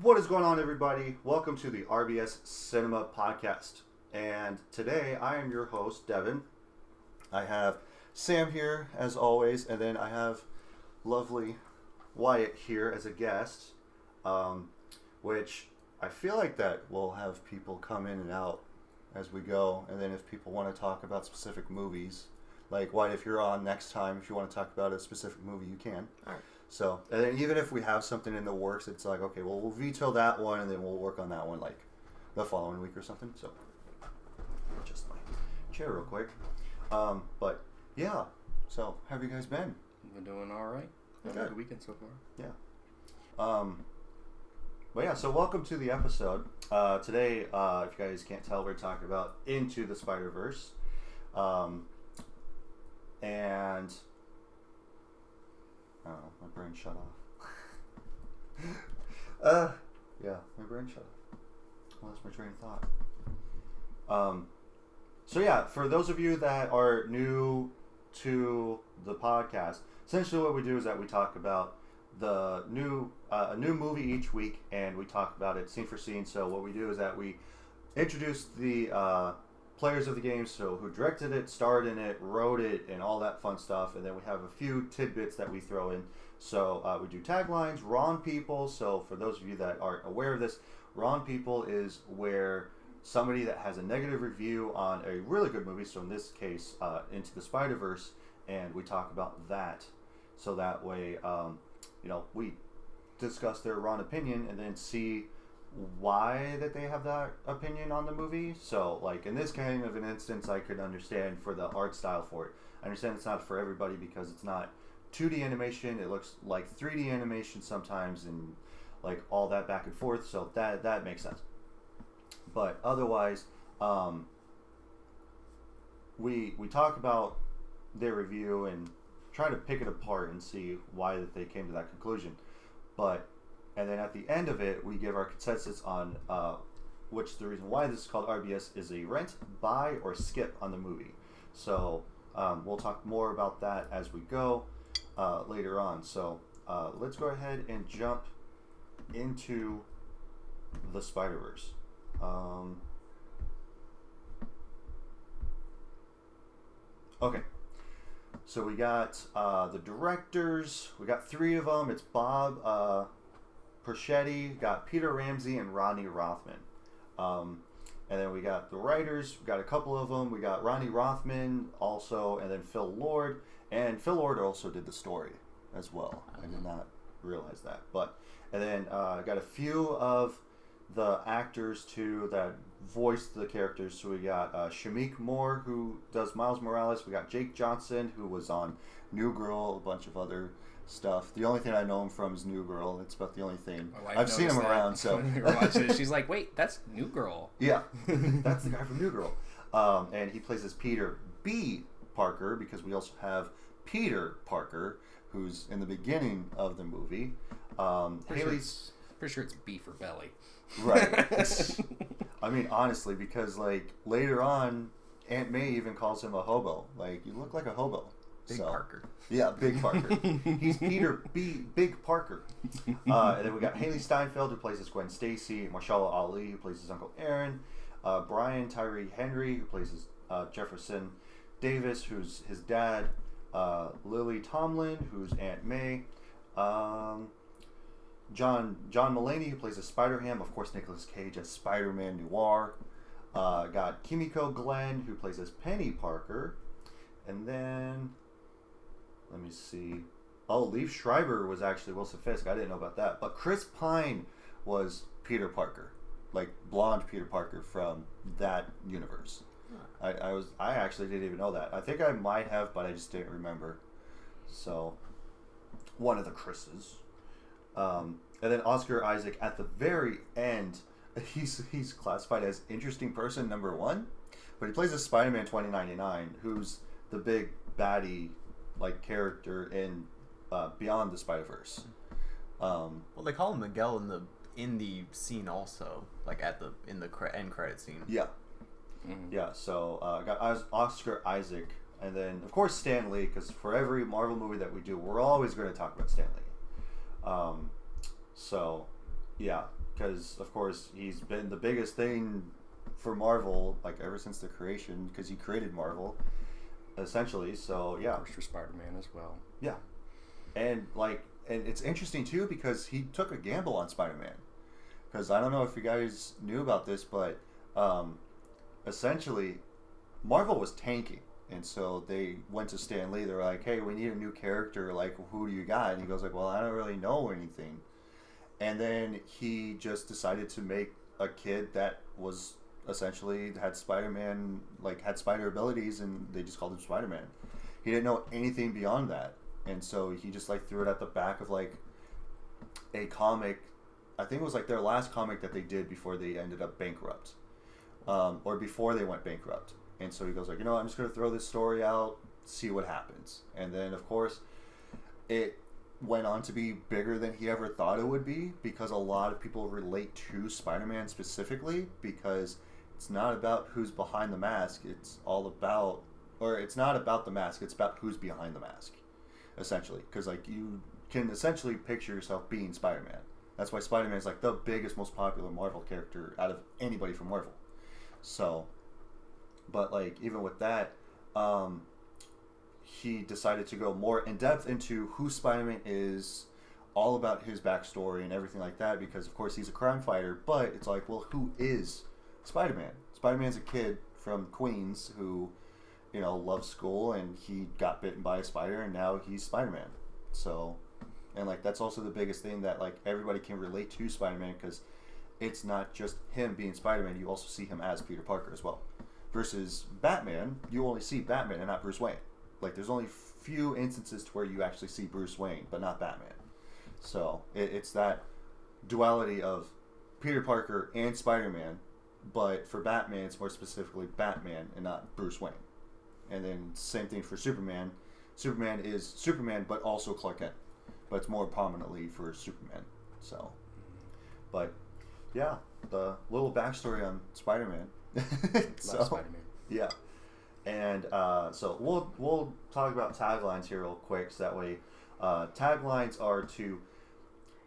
What is going on, everybody? Welcome to the RBS Cinema Podcast. And today I am your host, Devin. I have Sam here, as always, and then I have lovely Wyatt here as a guest, which I feel like that we'll have people come in and out as we go. And then if people want to talk about specific movies, like Wyatt, if you're on next time, if you want to talk about a specific movie, you can. All right. So, and then even if we have something in the works, it's like, okay, well, we'll veto that one, and then we'll work on that one, like, the following week or something. So, adjust my chair real quick. But, yeah. So, how have you guys been? Been doing all right. Had a good weekend so far. Yeah. But, yeah, so welcome to the episode. Today, if you guys can't tell, we're talking about Into the Spiderverse. And... I don't know, my brain shut off. Yeah, my brain shut off. Well, that's my train of thought. So yeah, for those of you that are new to the podcast, essentially what we do is that we talk about the a new movie each week, and we talk about it scene for scene. So what we do is that we introduce the players of the game, so who directed it, starred in it, wrote it, and all that fun stuff. And then we have a few tidbits that we throw in. So we do taglines, Ron People. So for those of you that aren't aware of this, Ron People is where somebody that has a negative review on a really good movie, so in this case, Into the Spiderverse, and we talk about that. So that way, we discuss their Ron opinion and then see why that they have that opinion on the movie. So like in this kind of an instance, I could understand for the art style for it. I understand it's not for everybody because it's not 2D animation. It looks like 3D animation sometimes, and like all that back and forth. So that makes sense. But otherwise, we talk about their review and try to pick it apart and see why that they came to that conclusion. And then at the end of it, we give our consensus on which the reason why this is called RBS is a rent, buy, or skip on the movie. So we'll talk more about that as we go later on. So let's go ahead and jump into the Spiderverse. Okay. So we got the directors. We got three of them. It's Bob Perschetti, got Peter Ramsey, and Ronnie Rothman. And then we got the writers. We got a couple of them. We got Ronnie Rothman also, and then Phil Lord. And Phil Lord also did the story as well. I did not realize that. And then I got a few of the actors too that voiced the characters. So we got Shamik Moore, who does Miles Morales. We got Jake Johnson, who was on New Girl, a bunch of other stuff. The only thing I know him from is New Girl. It's about the only thing. I've seen him around. So when we were watching it, she's like, "Wait, that's New Girl." Yeah, that's the guy from New Girl. And he plays as Peter B. Parker, because we also have Peter Parker, who's in the beginning of the movie. Haley's pretty sure it's B for belly. Right. I mean, honestly, because like later on, Aunt May even calls him a hobo. Like, you look like a hobo. Big Parker. Yeah, Big Parker. He's Peter Big Parker. And then we got Haley Steinfeld, who plays as Gwen Stacy, Marshala Ali, who plays his Uncle Aaron, Brian Tyree Henry, who plays as Jefferson Davis, who's his dad, Lily Tomlin, who's Aunt May, John Mulaney, who plays as Spider-Ham, of course Nicolas Cage as Spider-Man Noir, got Kimiko Glenn, who plays as Penny Parker, and then... let me see. Oh, Liev Schreiber was actually Wilson Fisk. I didn't know about that. But Chris Pine was Peter Parker, like blonde Peter Parker from that universe. Huh. I actually didn't even know that. I think I might have, but I just didn't remember. So, one of the Chris's. And then Oscar Isaac at the very end. He's classified as interesting person number 1, but he plays as Spider-Man 2099, who's the big baddie like character in Beyond the Spider-Verse. Well, they call him Miguel in the scene also, like in the end credit scene. Yeah. Mm-hmm. Yeah. So got Oscar Isaac, and then of course Stan Lee, because for every Marvel movie that we do, we're always going to talk about Stan Lee. So yeah, because of course he's been the biggest thing for Marvel like ever since the creation, because he created Marvel essentially. So yeah, First for Spider-Man as well. yeah, and it's interesting too because he took a gamble on Spider-Man, because I don't know if you guys knew about this, but essentially Marvel was tanking. And so they went to Stan Lee. They're like, hey, we need a new character. Like, who do you got? And he goes like, well, I don't really know anything. And then he just decided to make a kid that was essentially had Spider-Man, like had spider abilities, and they just called him Spider-Man. He didn't know anything beyond that. And so he just like threw it at the back of like a comic. I think it was like their last comic that they did before they ended up bankrupt. Or before they went bankrupt. And so he goes like, I'm just going to throw this story out, see what happens. And then, of course, it went on to be bigger than he ever thought it would be, because a lot of people relate to Spider-Man specifically, because it's not about who's behind the mask. It's all about, or it's not about the mask. It's about who's behind the mask, essentially. Because like you can essentially picture yourself being Spider-Man. That's why Spider-Man is like the biggest, most popular Marvel character out of anybody from Marvel. So... But like even with that, he decided to go more in depth into who Spider-Man is, all about his backstory and everything like that. Because of course he's a crime fighter, but it's like, well, who is Spider-Man? Spider-Man's a kid from Queens who, loves school, and he got bitten by a spider, and now he's Spider-Man. So, and like that's also the biggest thing that like everybody can relate to Spider-Man, because it's not just him being Spider-Man. You also see him as Peter Parker as well. Versus Batman, you only see Batman and not Bruce Wayne. Like, there's only few instances to where you actually see Bruce Wayne, but not Batman. So, it's that duality of Peter Parker and Spider-Man, but for Batman, it's more specifically Batman and not Bruce Wayne. And then, same thing for Superman. Superman is Superman, but also Clark Kent. But it's more prominently for Superman. So, but, yeah, the little backstory on Spider-Man. So, Spider-Man. Yeah, and so we'll talk about taglines here real quick, so that way taglines are to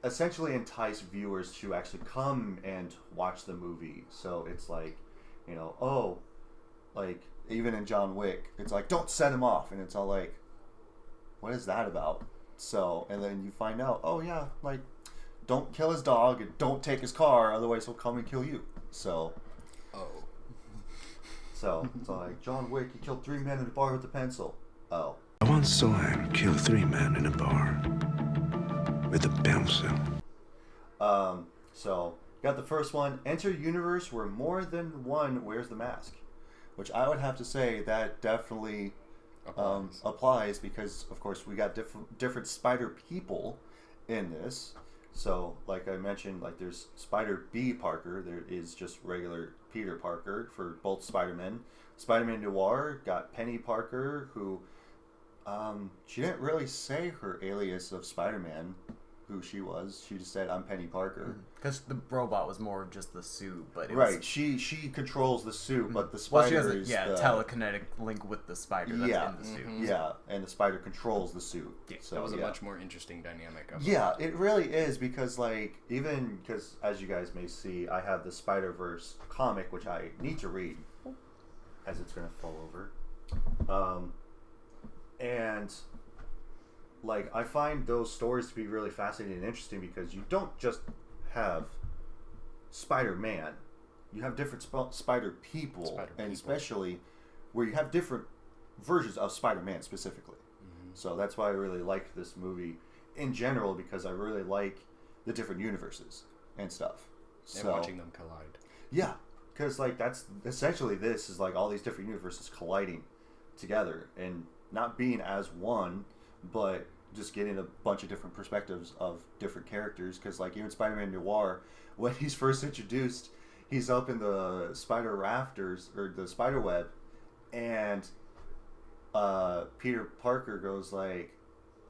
essentially entice viewers to actually come and watch the movie. So it's like, like even in John Wick, it's like, don't set him off, and it's all like, what is that about? So, and then you find out, oh yeah, like, don't kill his dog and don't take his car, otherwise he'll come and kill you. So. So, it's like, John Wick, he killed 3 men in a bar with a pencil. Oh. I once saw him kill 3 men in a bar with a pencil. So, got the first one. Enter a universe where more than one wears the mask. Which I would have to say that definitely applies, because, of course, we got different spider people in this. So, like I mentioned, like there's Spider B Parker. There is just regular Peter Parker for both Spider-Men. Spider-Man Noir got Penny Parker, who she didn't really say her alias of Spider-Man, who she was. She just said, I'm Penny Parker. Because the robot was more of just the suit, but it right. was... She controls the suit, but the spider is the telekinetic link with the spider that's in the suit. Mm-hmm. Yeah, and the spider controls the suit. Yeah, so, that was a much more interesting dynamic of Yeah, it really is, because like, even because as you guys may see, I have the Spider-Verse comic, which I need to read as it's going to fall over. And like, I find those stories to be really fascinating and interesting, because you don't just have Spider-Man, you have different spider people, and especially where you have different versions of Spider-Man specifically. Mm-hmm. So that's why I really like this movie in general, because I really like the different universes and stuff. And watching them collide. Yeah, because like that's essentially, this is like all these different universes colliding together and not being as one, but just getting a bunch of different perspectives of different characters. Because like even Spider-Man Noir, when he's first introduced, he's up in the spider rafters, or the spider web, and Peter Parker goes like,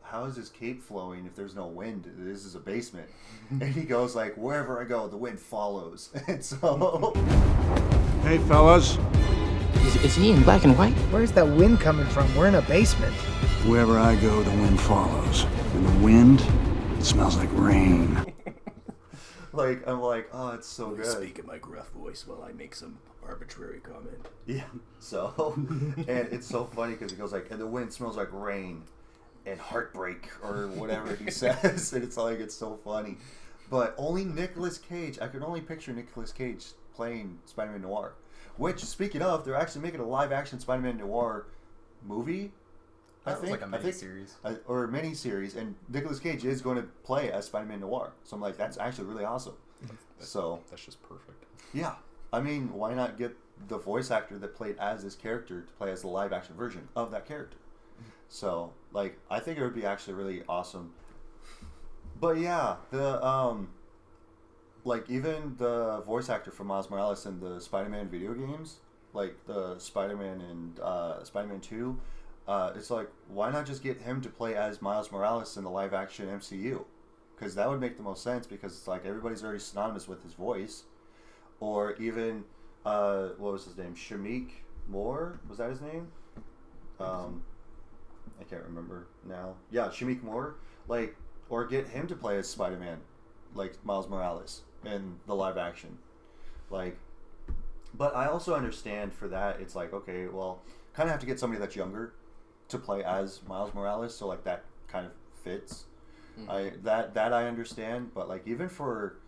how is his cape flowing if there's no wind? This is a basement. And he goes like, wherever I go, the wind follows. And so... Hey, fellas. Is he in black and white? Where's that wind coming from? We're in a basement. Wherever I go, the wind follows. And the wind, it smells like rain. Like, I'm like, oh, it's so Please good. speak in my gruff voice while I make some arbitrary comment. Yeah. So, and it's so funny because he goes like, and the wind smells like rain and heartbreak or whatever he says. And it's like, it's so funny. But only Nicolas Cage, I could only picture Nicolas Cage playing Spider-Man Noir. Which, speaking of, they're actually making a live-action Spider-Man Noir movie. I think like a mini-series. Or a mini-series. And Nicolas Cage is going to play as Spider-Man Noir. So I'm like, that's actually really awesome. That's just perfect. Yeah. I mean, why not get the voice actor that played as this character to play as the live-action version of that character? So, like, I think it would be actually really awesome. But yeah, like, even the voice actor for Miles Morales in the Spider-Man video games, like the Spider-Man and Spider-Man 2, it's like, why not just get him to play as Miles Morales in the live-action MCU? Because that would make the most sense, because it's like everybody's already synonymous with his voice. Or even, what was his name? Shamik Moore? Was that his name? I can't remember now. Yeah, Shamik Moore. Like, or get him to play as Spider-Man, like Miles Morales in the live action. Like, but I also understand for that, it's like, okay, well, kind of have to get somebody that's younger to play as Miles Morales, so like that kind of fits. That I understand, but like even for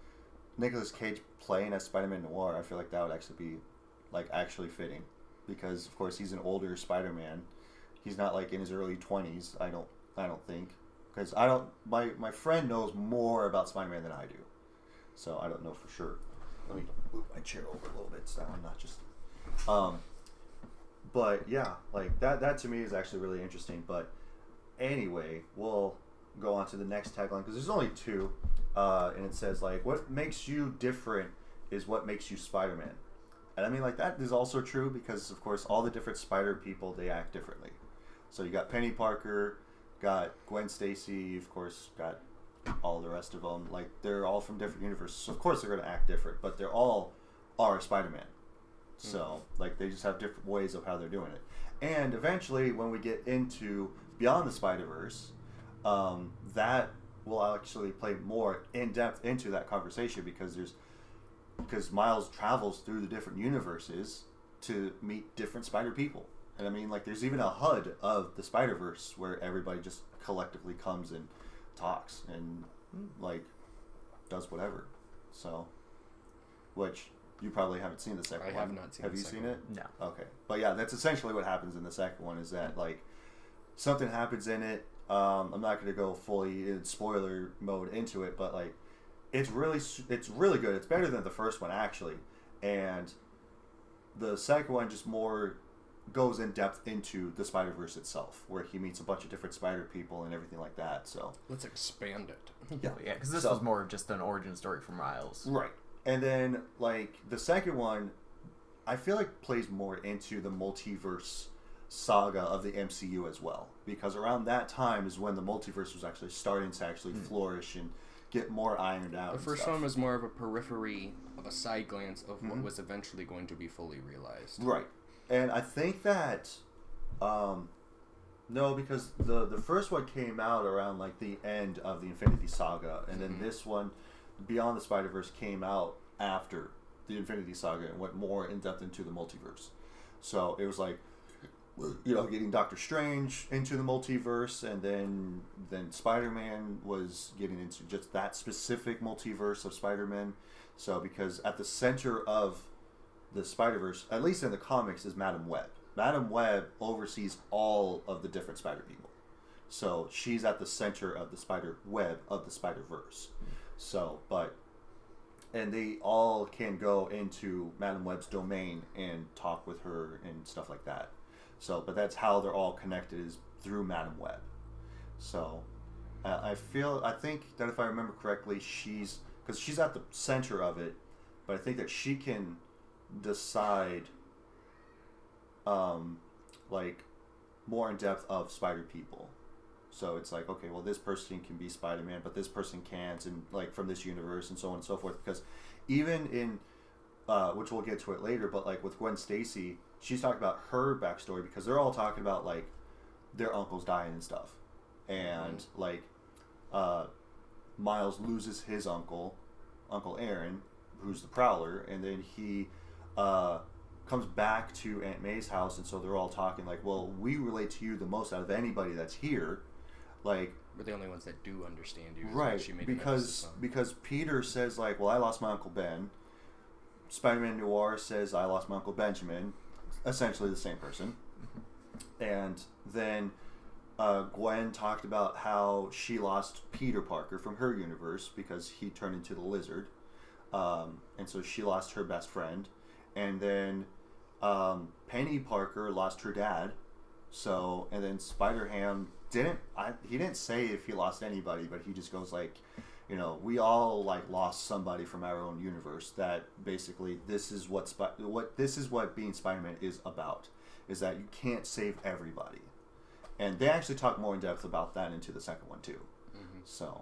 Nicolas Cage playing as Spider-Man Noir, I feel like that would actually be like actually fitting, because of course he's an older Spider-Man. He's not like in his early 20s. I don't think, because I don't. My friend knows more about Spider-Man than I do, so I don't know for sure. Let me move my chair over a little bit so I'm not just. But yeah, like that to me is actually really interesting. But anyway, we'll go on to the next tagline, because there's only two, and it says like, what makes you different is what makes you Spider-Man. And I mean, like, that is also true, because of course all the different Spider people, they act differently. So you got Penny Parker, got Gwen Stacy, of course got all the rest of them. Like, they're all from different universes, so of course they're going to act different, but they're all are Spider-Man. So like, they just have different ways of how they're doing it. And eventually when we get into Beyond the Spider-Verse, that will actually play more in depth into that conversation, because Miles travels through the different universes to meet different Spider people. And I mean, like, there's even a HUD of the Spider-Verse where everybody just collectively comes and talks and like does whatever. So, which you probably haven't seen the second one. I have not seen. Have you seen it? No. Okay, but yeah, that's essentially what happens in the second one. Is that like something happens in it. I'm not going to go fully in spoiler mode into it, but like it's really good. It's better than the first one actually, and the second one just more goes in depth into the Spider-Verse itself, where he meets a bunch of different Spider people and everything like that. So let's expand it. Yeah, because this was more just an origin story for Miles. Right. And then like the second one, I feel like plays more into the multiverse saga of the MCU as well, because around that time is when the multiverse was actually starting to actually flourish and get more ironed out. The first one was more of a periphery, of a side glance of what was eventually going to be fully realized. Right. And I think that no, because the first one came out around like the end of the Infinity Saga, and then this one, Beyond the Spider-Verse, came out after the Infinity Saga and went more in depth into the multiverse. So it was like, you know, getting Doctor Strange into the multiverse, and then Spider-Man was getting into just that specific multiverse of Spider-Man. So because at the center of the Spider-Verse, at least in the comics, is Madam Web. Madam Web oversees all of the different Spider people. So she's at the center of the Spider Web of the Spider-Verse. So, and they all can go into Madam Web's domain and talk with her and stuff like that. So, but that's how they're all connected, is through Madam Web. So, I think that if I remember correctly, because she's at the center of it, but I think that she can decide, like, more in depth of Spider people. So it's like, okay, well, this person can be Spider-Man, but this person can't, and like from this universe, and so on and so forth. Because even in, which we'll get to it later, but like with Gwen Stacy, she's talking about her backstory, because they're all talking about like their uncles dying and stuff, and like Miles loses his uncle Uncle Aaron, who's the Prowler, and then he comes back to Aunt May's house, and so they're all talking like, well, we relate to you the most out of anybody that's here. Like, we're the only ones that do understand you. Right, because Peter says like, well, I lost my Uncle Ben. Spider-Man Noir says, I lost my Uncle Benjamin. Essentially the same person. And then Gwen talked about how she lost Peter Parker from her universe because he turned into the Lizard. And so she lost her best friend. And then Penny Parker lost her dad. So, and then Spider-Ham he didn't say if he lost anybody, but he just goes like, you know, we all like lost somebody from our own universe. That basically this is what being Spider-Man is about, is that you can't save everybody. And they actually talk more in depth about that into the second one too. Mm-hmm. So,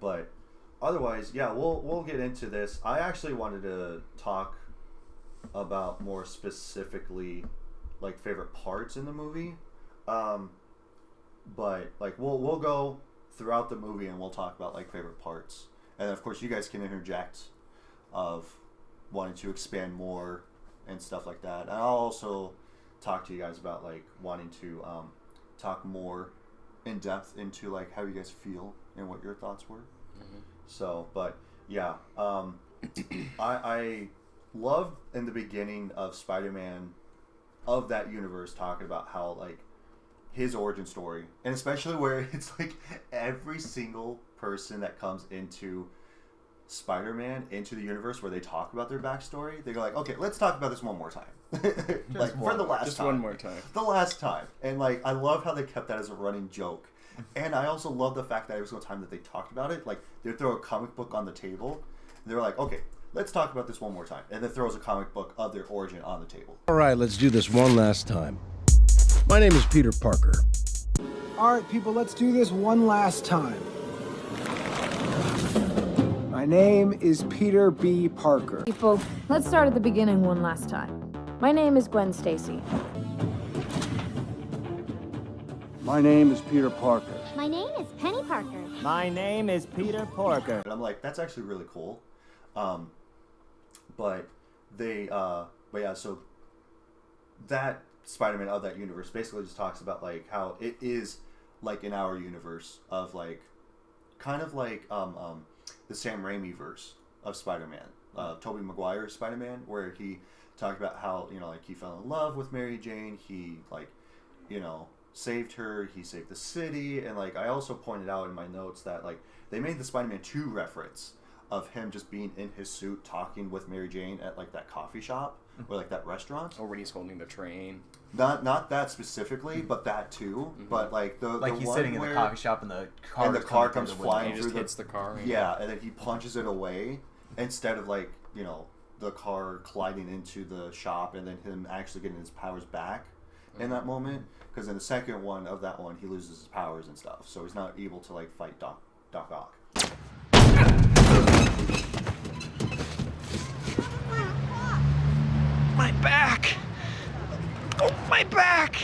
but otherwise, yeah, we'll get into this. I actually wanted to talk about more specifically like favorite parts in the movie. But like we'll go throughout the movie and we'll talk about like favorite parts, and of course you guys can interject of wanting to expand more and stuff like that. And I'll also talk to you guys about like wanting to talk more in depth into like how you guys feel and what your thoughts were. Mm-hmm. So, but yeah, I love in the beginning of Spider-Man of that universe talking about how like his origin story, and especially where it's like every single person that comes into Spider-Man into the universe where they talk about their backstory, they go like, okay, let's talk about this one more time. Like for the last time. One more time. The last time. And like I love how they kept that as a running joke. And I also love the fact that every single time that they talked about it, like they'd throw a comic book on the table and they're like, okay, let's talk about this one more time. And then throws a comic book of their origin on the table. All right, let's do this one last time. My name is Peter Parker. All right, people, let's do this one last time. My name is Peter B. Parker. People, let's start at the beginning one last time. My name is Gwen Stacy. My name is Peter Parker. My name is Penny Parker. My name is Peter Parker. And I'm like, that's actually really cool. But yeah, so that Spider-Man of that universe basically just talks about like how it is like in our universe of like kind of like the Sam Raimi verse of Spider-Man, Tobey Maguire's Spider-Man, where he talked about how, you know, like he fell in love with Mary Jane, he like, you know, saved her, he saved the city, and like I also pointed out in my notes that like they made the Spider-Man 2 reference of him just being in his suit talking with Mary Jane at like that coffee shop or like that restaurant. Or when he's holding the train. Not that specifically, but that too. Mm-hmm. But like the he's one sitting in the coffee shop and the car comes flying and through hits the car. Yeah, and then he punches it away instead of like, you know, the car colliding into the shop and then him actually getting his powers back in that moment. Because in the second one of that one, he loses his powers and stuff, so he's not able to like fight Doc Ock. My back! Oh, my back!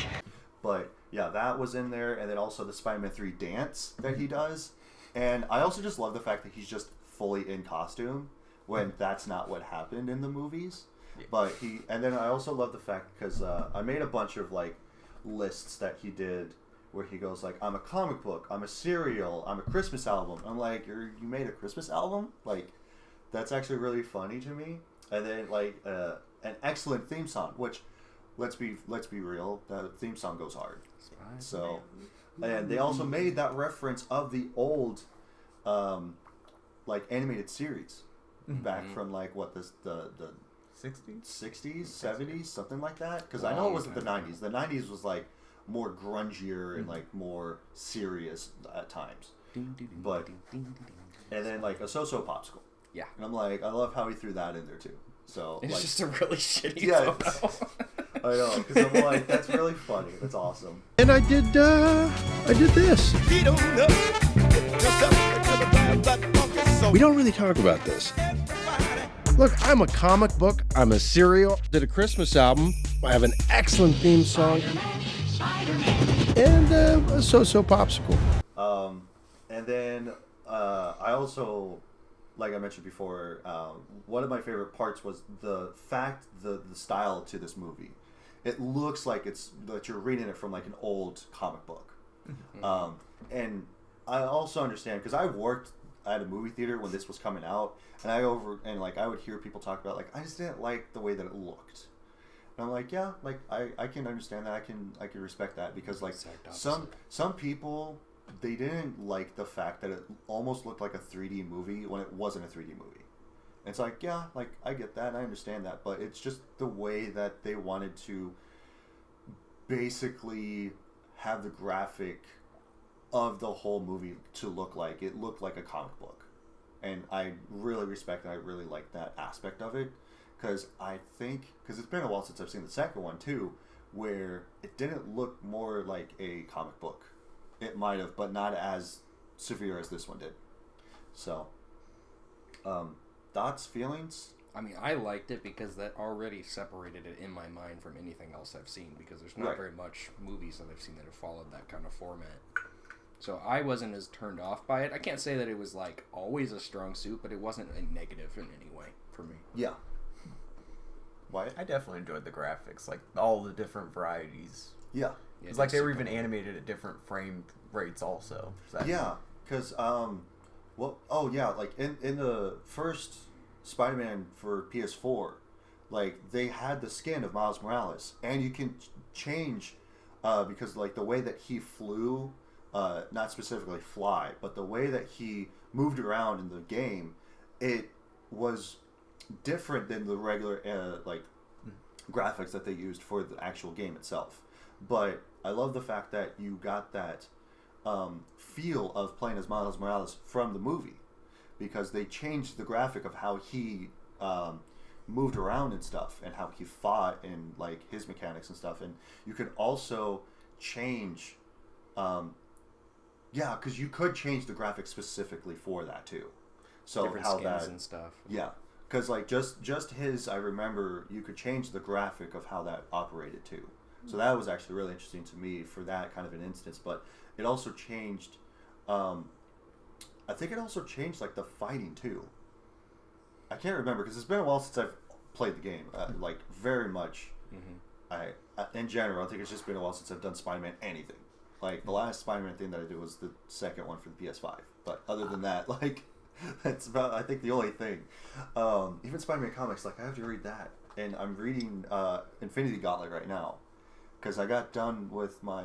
But yeah, that was in there, and then also the Spider-Man 3 dance that he does. And I also just love the fact that he's just fully in costume when that's not what happened in the movies. Yeah. But and then I also love the fact, because I made a bunch of like lists that he did where he goes like, I'm a comic book, I'm a cereal, I'm a Christmas album. I'm like, you made a Christmas album? Like, that's actually really funny to me. And then like an excellent theme song, which let's be real, that theme song goes hard. So, and they also made that reference of the old like animated series back from like what the 60s, 70s, something like that. Because I know it wasn't the 90s. The 90s was like more grungier and like more serious at times. But and then like a So-So Popsicle. Yeah. And I'm like, I love how he threw that in there too. So it's like, just a really shitty photo. I know, because I'm like, that's really funny. That's awesome. And I did this. We don't really talk about this. Look, I'm a comic book. I'm a cereal. Did a Christmas album. I have an excellent theme song. And a So-So Popsicle. And then I also like I mentioned before, one of my favorite parts was the style to this movie. It looks like that you're reading it from like an old comic book. And I also understand, because I worked at a movie theater when this was coming out, and I would hear people talk about, like, I just didn't like the way that it looked. And I'm like, yeah, like I can understand that. I can respect that, because like some people, they didn't like the fact that it almost looked like a 3D movie when it wasn't a 3D movie. And it's like, yeah, like I get that and I understand that, but it's just the way that they wanted to basically have the graphic of the whole movie to look like it looked like a comic book. And I really respect and I really like that aspect of it, because it's been a while since I've seen the second one too, where it didn't look more like a comic book. It might have, but not as severe as this one did. So, thoughts, feelings? I mean, I liked it because that already separated it in my mind from anything else I've seen, because there's not very much movies that I've seen that have followed that kind of format. So I wasn't as turned off by it. I can't say that it was like always a strong suit, but it wasn't a negative in any way for me. Yeah. Wyatt? I definitely enjoyed the graphics, like all the different varieties. Yeah. It's like they were even animated at different frame rates also. Yeah, because, like in the first Spider-Man for PS4, like they had the skin of Miles Morales, and you can change, because like the way that he flew, not specifically fly, but the way that he moved around in the game, it was different than the regular graphics that they used for the actual game itself. But I love the fact that you got that feel of playing as Miles Morales from the movie, because they changed the graphic of how he moved around and stuff, and how he fought, and like his mechanics and stuff. And you could also change, because you could change the graphics specifically for that too. So different how skins that and stuff. Yeah. Because like just his, I remember you could change the graphic of how that operated too. So that was actually really interesting to me for that kind of an instance. But it also changed. I think it also changed like the fighting too. I can't remember, because it's been a while since I've played the game. Like very much. Mm-hmm. In general, I think it's just been a while since I've done Spider-Man anything. Like the last Spider-Man thing that I did was the second one for the PS5. But other than that, like. That's about, I think, the only thing. Even Spider-Man comics, like I have to read that, and I'm reading Infinity Gauntlet right now, because I got done with my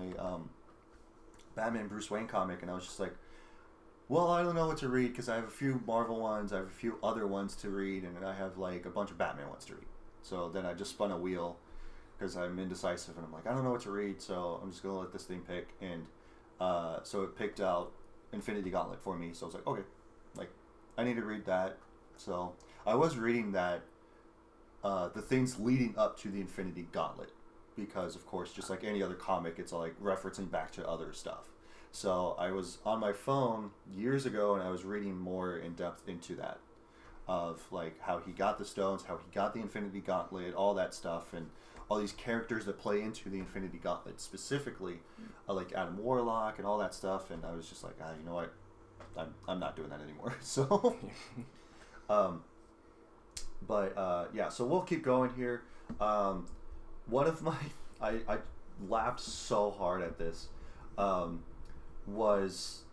Batman Bruce Wayne comic, and I was just like, well, I don't know what to read, because I have a few Marvel ones, I have a few other ones to read, and I have like a bunch of Batman ones to read. So then I just spun a wheel, because I'm indecisive, and I'm like, I don't know what to read, so I'm just gonna let this thing pick. And so it picked out Infinity Gauntlet for me. So I was like, okay, like I need to read that. So I was reading that, the things leading up to the Infinity Gauntlet, because of course, just like any other comic, it's all like referencing back to other stuff. So I was on my phone years ago, and I was reading more in depth into that, of like how he got the stones, how he got the Infinity Gauntlet, all that stuff, and all these characters that play into the Infinity Gauntlet, specifically like Adam Warlock and all that stuff. And I was just like, you know what, I'm not doing that anymore. So yeah, so we'll keep going here. One of my I laughed so hard at this, was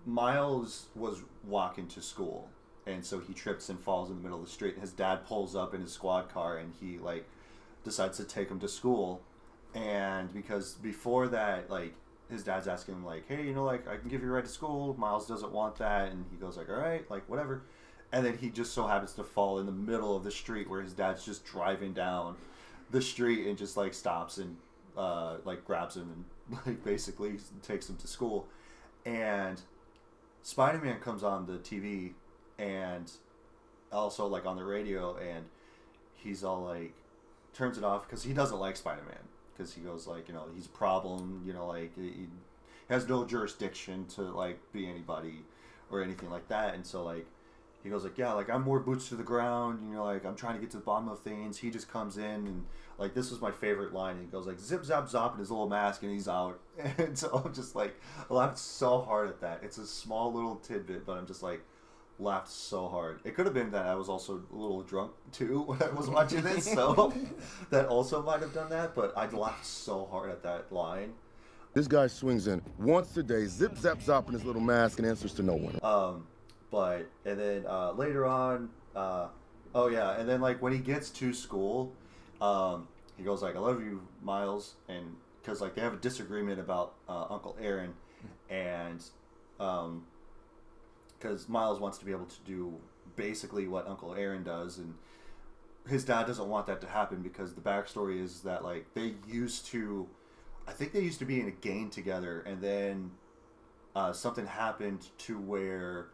Miles was walking to school, and so he trips and falls in the middle of the street, and his dad pulls up in his squad car, and he like decides to take him to school. And because before that, like, his dad's asking him like, hey, you know, like, I can give you a ride to school. Miles doesn't want that, and he goes like, all right, like, whatever. And then he just so happens to fall in the middle of the street where his dad's just driving down the street, and just like stops and like grabs him and like basically takes him to school. And Spider-Man comes on the TV and also like on the radio, and he's all like, turns it off because he doesn't like Spider-Man, because he goes like, you know, he's a problem, you know, like he has no jurisdiction to like be anybody or anything like that. And so like he goes like, yeah, like I'm more boots to the ground, you know, like I'm trying to get to the bottom of things. He just comes in and like this was my favorite line. He goes like zip zap zop in his little mask and he's out. And so I'm just like, I laughed so hard at that. It's a small little tidbit, but I'm just like laughed so hard. It could have been that I was also a little drunk too when I was watching this, so that also might have done that. But I laughed so hard at that line. This guy swings in once a day, zip zap zop in his little mask, and answers to no one. But and then later on, oh yeah, and then like when he gets to school, he goes like, "I love you, Miles," and because like they have a disagreement about Uncle Aaron, and because Miles wants to be able to do basically what Uncle Aaron does, and his dad doesn't want that to happen because the backstory is that like they used to, I think they used to be in a gang together, and then something happened to where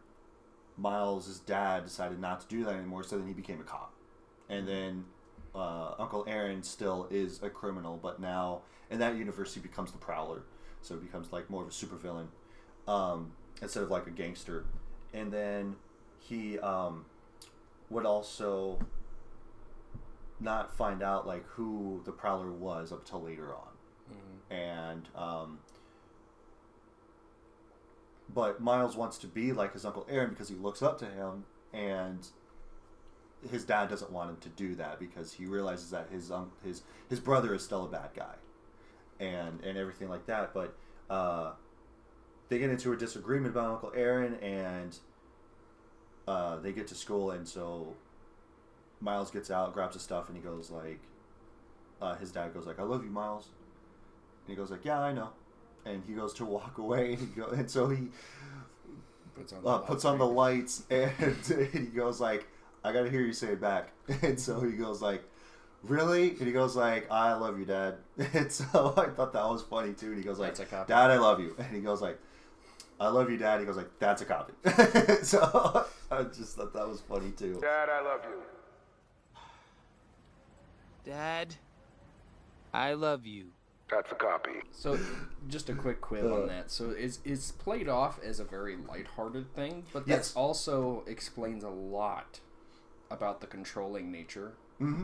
Miles' dad decided not to do that anymore, so then he became a cop. And then Uncle Aaron still is a criminal, but now in that universe he becomes the Prowler, so he becomes like more of a supervillain instead of like a gangster. And then he would also not find out like who the Prowler was up till later on. And but Miles wants to be like his Uncle Aaron because he looks up to him, and his dad doesn't want him to do that because he realizes that his brother is still a bad guy, and everything like that. But they get into a disagreement about Uncle Aaron, and they get to school, and so Miles gets out, grabs his stuff, and he goes like, his dad goes like, "I love you, Miles." And he goes like, "Yeah, I know." And he goes to walk away, and so he puts on the lights, and he goes like, "I gotta hear you say it back." And so he goes like, "Really?" And he goes like, "I love you, Dad." And so I thought that was funny too. And he goes like, "Dad, I love you." And he goes like, "I love you, Dad." He goes like, "That's a copy." So I just thought that was funny too. Dad, I love you. Dad, I love you. That's a copy. So, just a quick quib on that. So, it's played off as a very lighthearted thing, but that also explains a lot about the controlling nature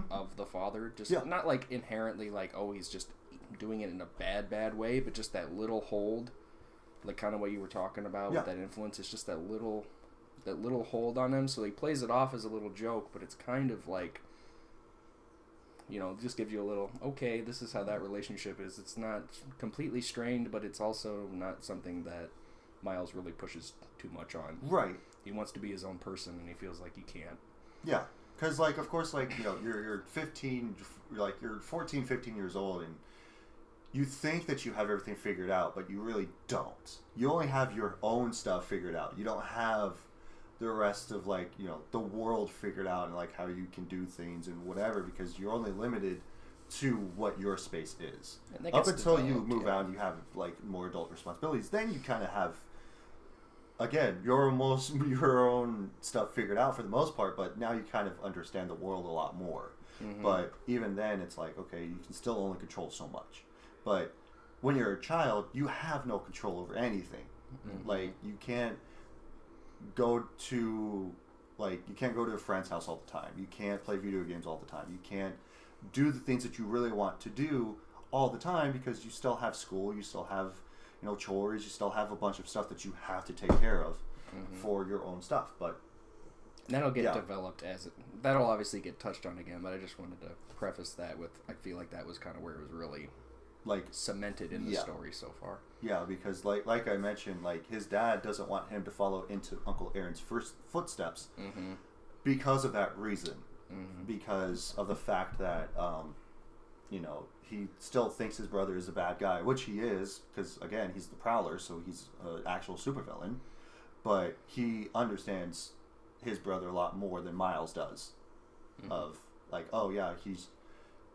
of the father. Just not like inherently like, oh, he's just doing it in a bad way, but just that little hold, like kind of what you were talking about with that influence. It's just that little hold on him. So he plays it off as a little joke, but it's kind of like, you know, just gives you a little, okay, this is how that relationship is. It's not completely strained, but it's also not something that Miles really pushes too much on. Right. He wants to be his own person, and he feels like he can't. Yeah. Because, like, of course, like, you know, you're 15, like, you're 14, 15 years old, and you think that you have everything figured out, but you really don't. You only have your own stuff figured out. You don't have the rest of, like, you know, the world figured out and like how you can do things and whatever, because you're only limited to what your space is. Up until you move out and you have like more adult responsibilities, then you kind of have, again, your own stuff figured out for the most part, but now you kind of understand the world a lot more. But even then it's like, okay, you can still only control so much. But when you're a child, you have no control over anything. Like, you can't go to a friend's house all the time. You can't play video games all the time. You can't do the things that you really want to do all the time because you still have school, you still have, you know, chores, you still have a bunch of stuff that you have to take care of for your own stuff. But that'll get developed that'll obviously get touched on again, but I just wanted to preface that with, I feel like that was kind of where it was really like cemented in the story so far. Yeah, because like I mentioned, like his dad doesn't want him to follow into Uncle Aaron's first footsteps because of that reason. Because of the fact that you know, he still thinks his brother is a bad guy, which he is, because again, he's the Prowler, so he's an actual supervillain. But he understands his brother a lot more than Miles does. Of like, oh yeah, he's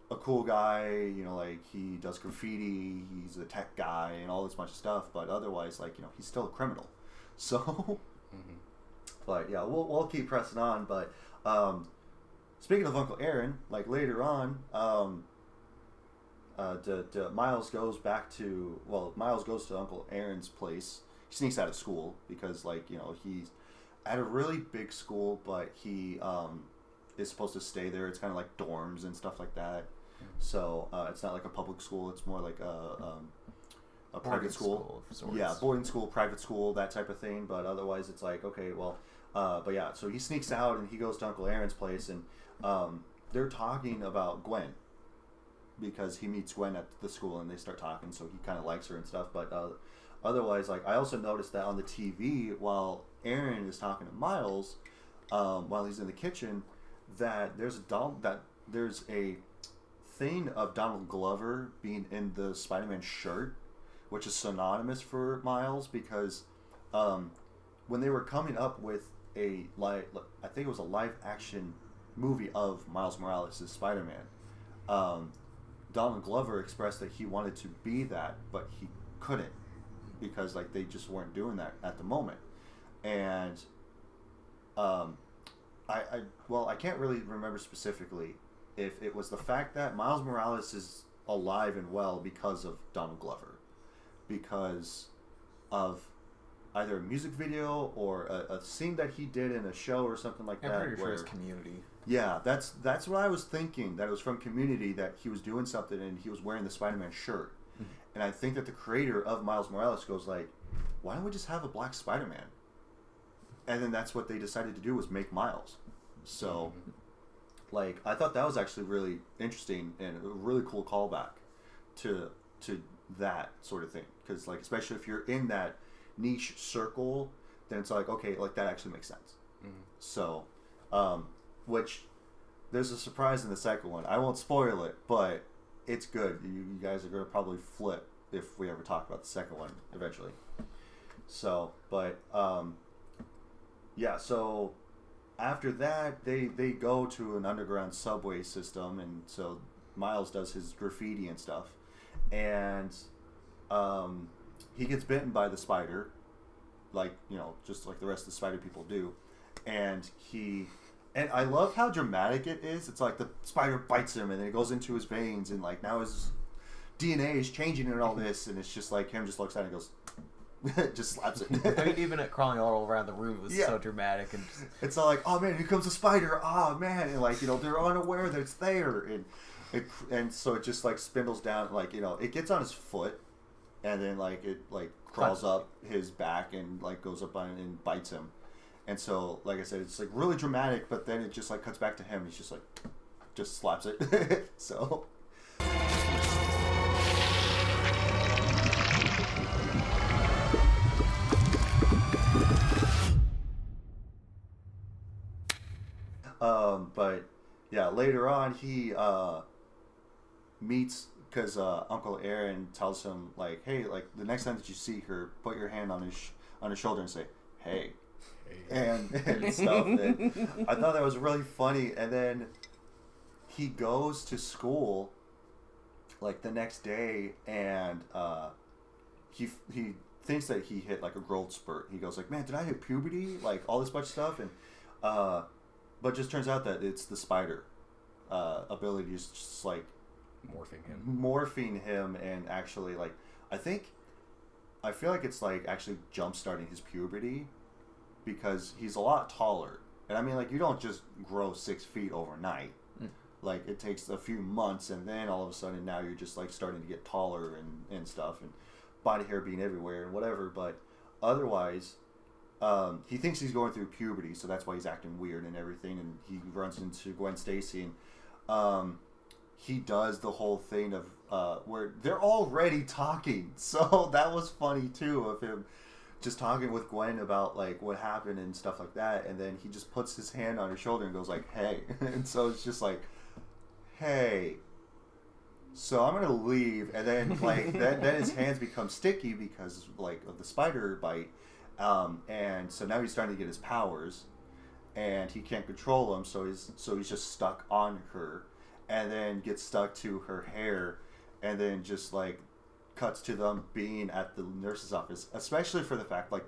a cool guy, you know, like he does graffiti, he's a tech guy and all this bunch of stuff, but otherwise, like, you know, he's still a criminal. So but yeah, we'll keep pressing on. But speaking of Uncle Aaron, like later on, Miles goes to Uncle Aaron's place. He sneaks out of school because, like, you know, he's at a really big school, but he is supposed to stay there. It's kind of like dorms and stuff like that. So it's not like a public school. It's more like a private school. Yeah, boarding school, private school, that type of thing. But otherwise, it's like, okay, well, but yeah. So he sneaks out and he goes to Uncle Aaron's place, and they're talking about Gwen because he meets Gwen at the school and they start talking. So he kind of likes her and stuff. But otherwise, like, I also noticed that on the TV while Aaron is talking to Miles, while he's in the kitchen, that there's a thing of Donald Glover being in the Spider-Man shirt, which is synonymous for Miles, because when they were coming up with I think it was a live action movie of Miles Morales' Spider-Man, Donald Glover expressed that he wanted to be that, but he couldn't because like they just weren't doing that at the moment. And I can't really remember specifically if it was the fact that Miles Morales is alive and well because of Donald Glover, because of either a music video or a scene that he did in a show or something like that. I'm pretty sure it's Community. Yeah, that's what I was thinking, that it was from Community, that he was doing something and he was wearing the Spider-Man shirt. Mm-hmm. And I think that the creator of Miles Morales goes like, why don't we just have a black Spider-Man? And then that's what they decided to do, was make Miles. So, like, I thought that was actually really interesting and a really cool callback to that sort of thing. Because, like, especially if you're in that niche circle, then it's like, okay, like, that actually makes sense. Mm-hmm. So, which, there's a surprise in the second one. I won't spoil it, but it's good. You guys are going to probably flip if we ever talk about the second one eventually. So, but, yeah, so after that, they go to an underground subway system, and so Miles does his graffiti and stuff, and he gets bitten by the spider, like, you know, just like the rest of the spider people do, and I love how dramatic it is. It's like the spider bites him, and then it goes into his veins, and like now his DNA is changing and all this, and it's just like him just looks at it and goes, just slaps it. I mean, even it crawling all around the room was so dramatic, and just... it's all like, oh man, here comes a spider, oh man, and like, you know, they're unaware that it's there, and so it just like spindles down, like, you know, it gets on his foot, and then like it like crawls up his back and like goes up on it and bites him, and so like I said, it's like really dramatic, but then it just like cuts back to him. He's just like, just slaps it. So. But yeah, later on he meets, because Uncle Aaron tells him like, hey, like the next time that you see her, put your hand on his shoulder and say, hey. And stuff. And I thought that was really funny. And then he goes to school like the next day, and he thinks that he hit like a growth spurt. He goes like, man, did I hit puberty? Like all this bunch of stuff, and but just turns out that it's the spider ability is just like morphing him, and actually like I feel like it's like actually jump starting his puberty, because he's a lot taller. And I mean, like, you don't just grow 6 feet overnight. Like, it takes a few months, and then all of a sudden now you're just like starting to get taller and stuff, and body hair being everywhere and whatever. But otherwise, he thinks he's going through puberty, so that's why he's acting weird and everything. And he runs into Gwen Stacy, and he does the whole thing of where they're already talking. So that was funny too, of him just talking with Gwen about like what happened and stuff like that, and then he just puts his hand on her shoulder and goes like, hey. And so it's just like, hey, so I'm gonna leave. And then like then his hands become sticky because like of the spider bite, and so now he's starting to get his powers, and he can't control them, so he's just stuck on her, and then gets stuck to her hair, and then just like cuts to them being at the nurse's office, especially for the fact, like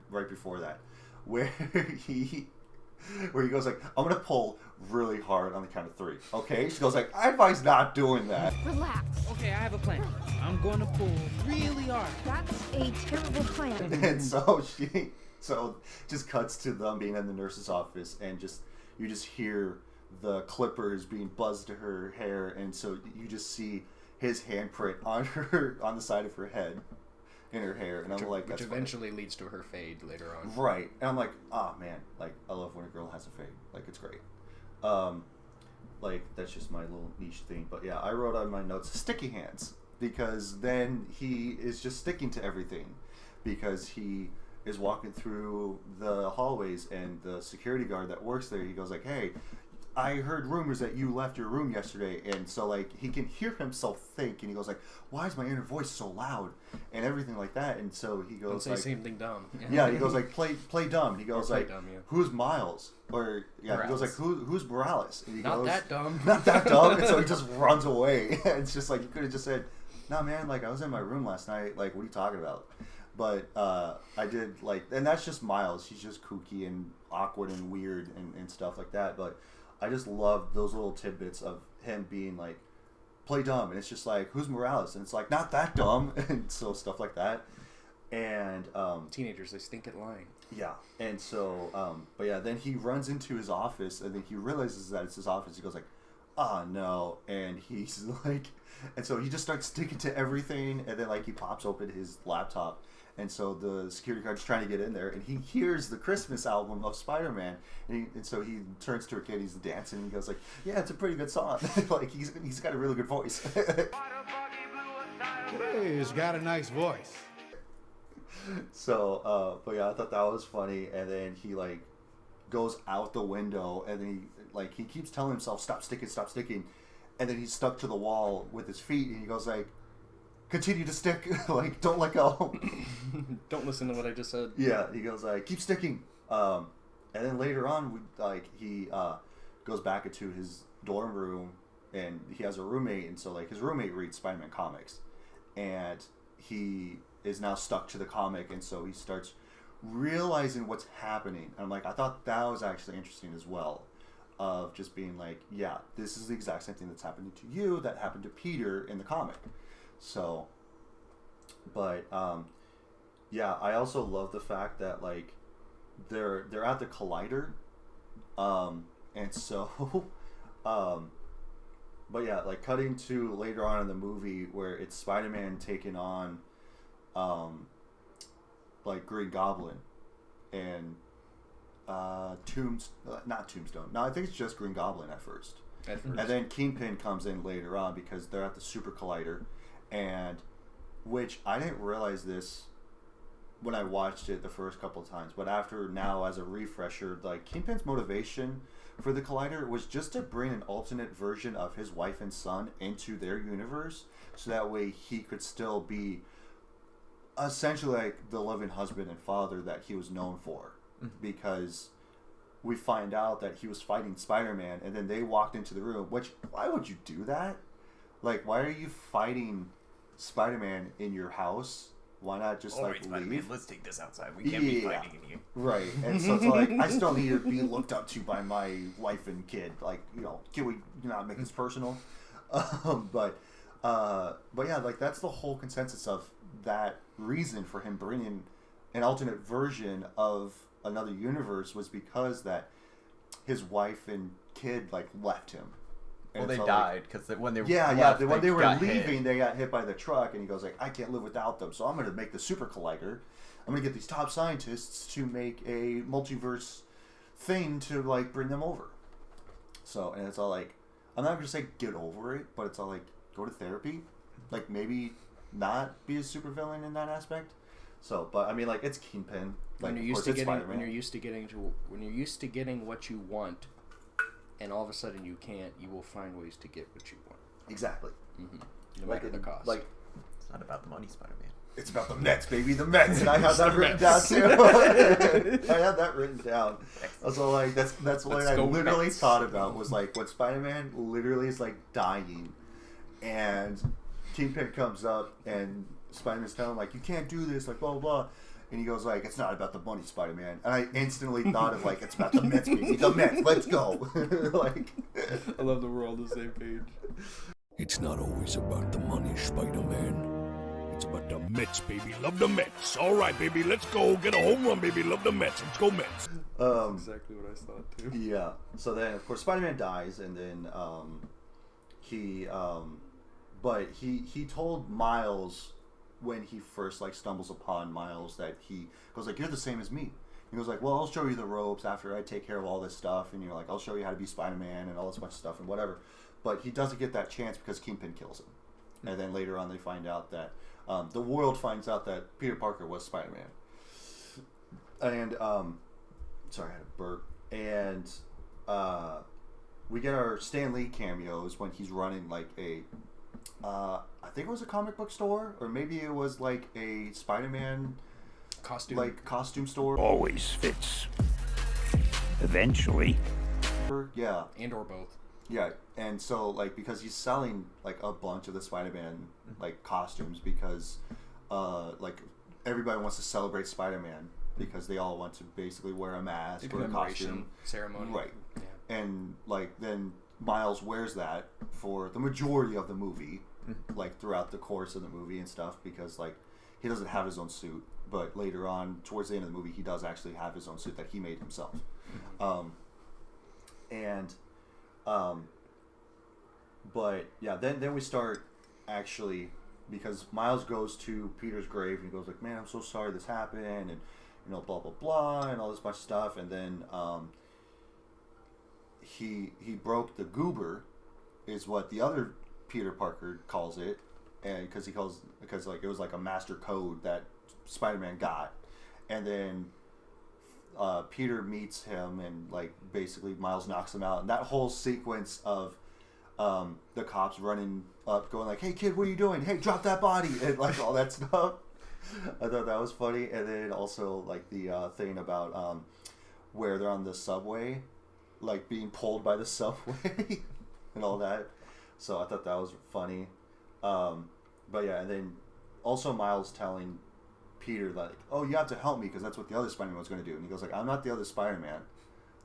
right before that, where he goes like, I'm gonna pull really hard on the count of 3. Okay? She goes like, I advise not doing that. Relax. Okay, I have a plan. I'm going to pull really hard. That's a terrible plan. And so So just cuts to them being in the nurse's office, and you just hear the clippers being buzzed to her hair, and so you just see his handprint on the side of her head in her hair, and I'm like, which eventually leads to her fade later on. Right, and I'm like, oh man, like I love when a girl has a fade, like it's great. Like that's just my little niche thing, but yeah, I wrote on my notes sticky hands, because then he is just sticking to everything, because he is walking through the hallways, and the security guard that works there, he goes like, hey, I heard rumors that you left your room yesterday, and so like he can hear himself think, and he goes like, why is my inner voice so loud, and everything like that, and so he goes, don't say something dumb. Yeah, he goes like, play dumb, and he goes like, dumb, yeah. Who's Miles, or yeah, Morales. He goes like, who's Morales, and he Not goes, that dumb. not that dumb, and so he just runs away. And it's just like, you could have just said, nah man, like I was in my room last night, like what are you talking about? But I did like, and that's just Miles, he's just kooky and awkward and weird and stuff like that, but I just love those little tidbits of him being like, play dumb, and it's just like, who's Morales, and it's like, not that dumb, and so stuff like that. And teenagers, they stink at lying. Yeah, and so but yeah, then he runs into his office, and then he realizes that it's his office. He goes like, oh no, and he's like, and so he just starts sticking to everything, and then like he pops open his laptop, and so the security guard's trying to get in there, and he hears the Christmas album of Spider-Man, and so he turns to a kid, he's dancing, and he goes like, yeah, it's a pretty good song. Like he's got a really good voice. Hey, he's got a nice voice. So but yeah, I thought that was funny, and then he like goes out the window, and then he keeps telling himself, stop sticking, and then he's stuck to the wall with his feet, and he goes like, continue to stick, like don't let go. Don't listen to what I just said. Yeah, he goes like, keep sticking. And then later on, he goes back into his dorm room, and he has a roommate, and so like his roommate reads Spider-Man comics, and he is now stuck to the comic, and so he starts realizing what's happening. And I'm like, I thought that was actually interesting as well, of just being like, yeah, this is the exact same thing that's happening to you that happened to Peter in the comic. So, but yeah, I also love the fact that like they're at the Collider, and so but yeah, like cutting to later on in the movie where it's Spider-Man taking on like Green Goblin and not Tombstone. No, I think it's just Green Goblin at first. And then Kingpin comes in later on because they're at the Super Collider, and which I didn't realize this when I watched it the first couple of times, but after now as a refresher, like Kingpin's motivation for the Collider was just to bring an alternate version of his wife and son into their universe, so that way he could still be essentially like the loving husband and father that he was known for. Because we find out that he was fighting Spider-Man, and then they walked into the room, which, why would you do that? Like, why are you fighting Spider-Man in your house? Why not just like leave? Let's take this outside. We can't be fighting in here. Right. And so it's like, I still need to be looked up to by my wife and kid. Like, you know, can we not make this personal? But yeah, like that's the whole consensus of that reason for him bringing an alternate version of another universe was because that his wife and kid like left him. Well, they died because when they when they were leaving, hit. they got hit by the truck, and he goes like, I can't live without them, so I'm going to make the Super Collider. I'm going to get these top scientists to make a multiverse thing to like bring them over. So, and it's all like, I'm not going to say get over it, but it's all like, go to therapy, like maybe not be a supervillain in that aspect. So, but I mean, like, it's Kingpin. Like, when you're used to getting what you want, and all of a sudden you can't, you will find ways to get what you want. Exactly. Mm-hmm. No matter the cost. Like, it's not about the money, Spider-Man. It's about the Mets, baby, the Mets, and I have that written down too. I have that written down. So like, that's what I literally thought about was like when Spider-Man literally is like dying, and Kingpin comes up and Spider-Man's telling him like, you can't do this, like blah blah blah. And he goes like, it's not about the money, Spider-Man. And I instantly thought of like, it's about the Mets, baby. The Mets, let's go. Like, I love that we're all on the same page. It's not always about the money, Spider-Man. It's about the Mets, baby. Love the Mets. All right, baby. Let's go. Get a home run, baby. Love the Mets. Let's go, Mets. That's exactly what I thought, too. Yeah. So then, of course, Spider-Man dies, and then but he told Miles when he first like stumbles upon Miles that he goes like, "You're the same as me." He goes like, "Well, I'll show you the ropes after I take care of all this stuff, and like, I'll show you how to be Spider-Man and all this bunch of stuff and whatever." But he doesn't get that chance because Kingpin kills him, and then later on they find out that the world finds out that Peter Parker was Spider-Man, and sorry, I had a burp, and we get our Stan Lee cameos when he's running like a I think it was a comic book store, or maybe it was like a Spider-Man costume store. Always fits. Eventually. Yeah. And or both. Yeah, and so like because he's selling like a bunch of the Spider-Man like costumes because like everybody wants to celebrate Spider-Man because they all want to basically wear a mask or a costume ceremony. Right. Yeah. And like then Miles wears that for the majority of the movie, like throughout the course of the movie and stuff, because like he doesn't have his own suit, but later on towards the end of the movie he does actually have his own suit that he made himself. But yeah, then we start actually, because Miles goes to Peter's grave and he goes like, "Man, I'm so sorry this happened," and you know, blah blah blah, and all this bunch of stuff, and then he broke the goober, is what the other Peter Parker calls it, and because like it was like a master code that Spider-Man got, and then Peter meets him and like basically Miles knocks him out, and that whole sequence of the cops running up going like, "Hey kid, what are you doing? Hey, drop that body," and like all that stuff. I thought that was funny. And then also like the thing about where they're on the subway, like being pulled by the subway and all that. So I thought that was funny. But yeah, and then also Miles telling Peter like, "Oh, you have to help me because that's what the other Spider-Man was going to do." And he goes like, "I'm not the other Spider-Man.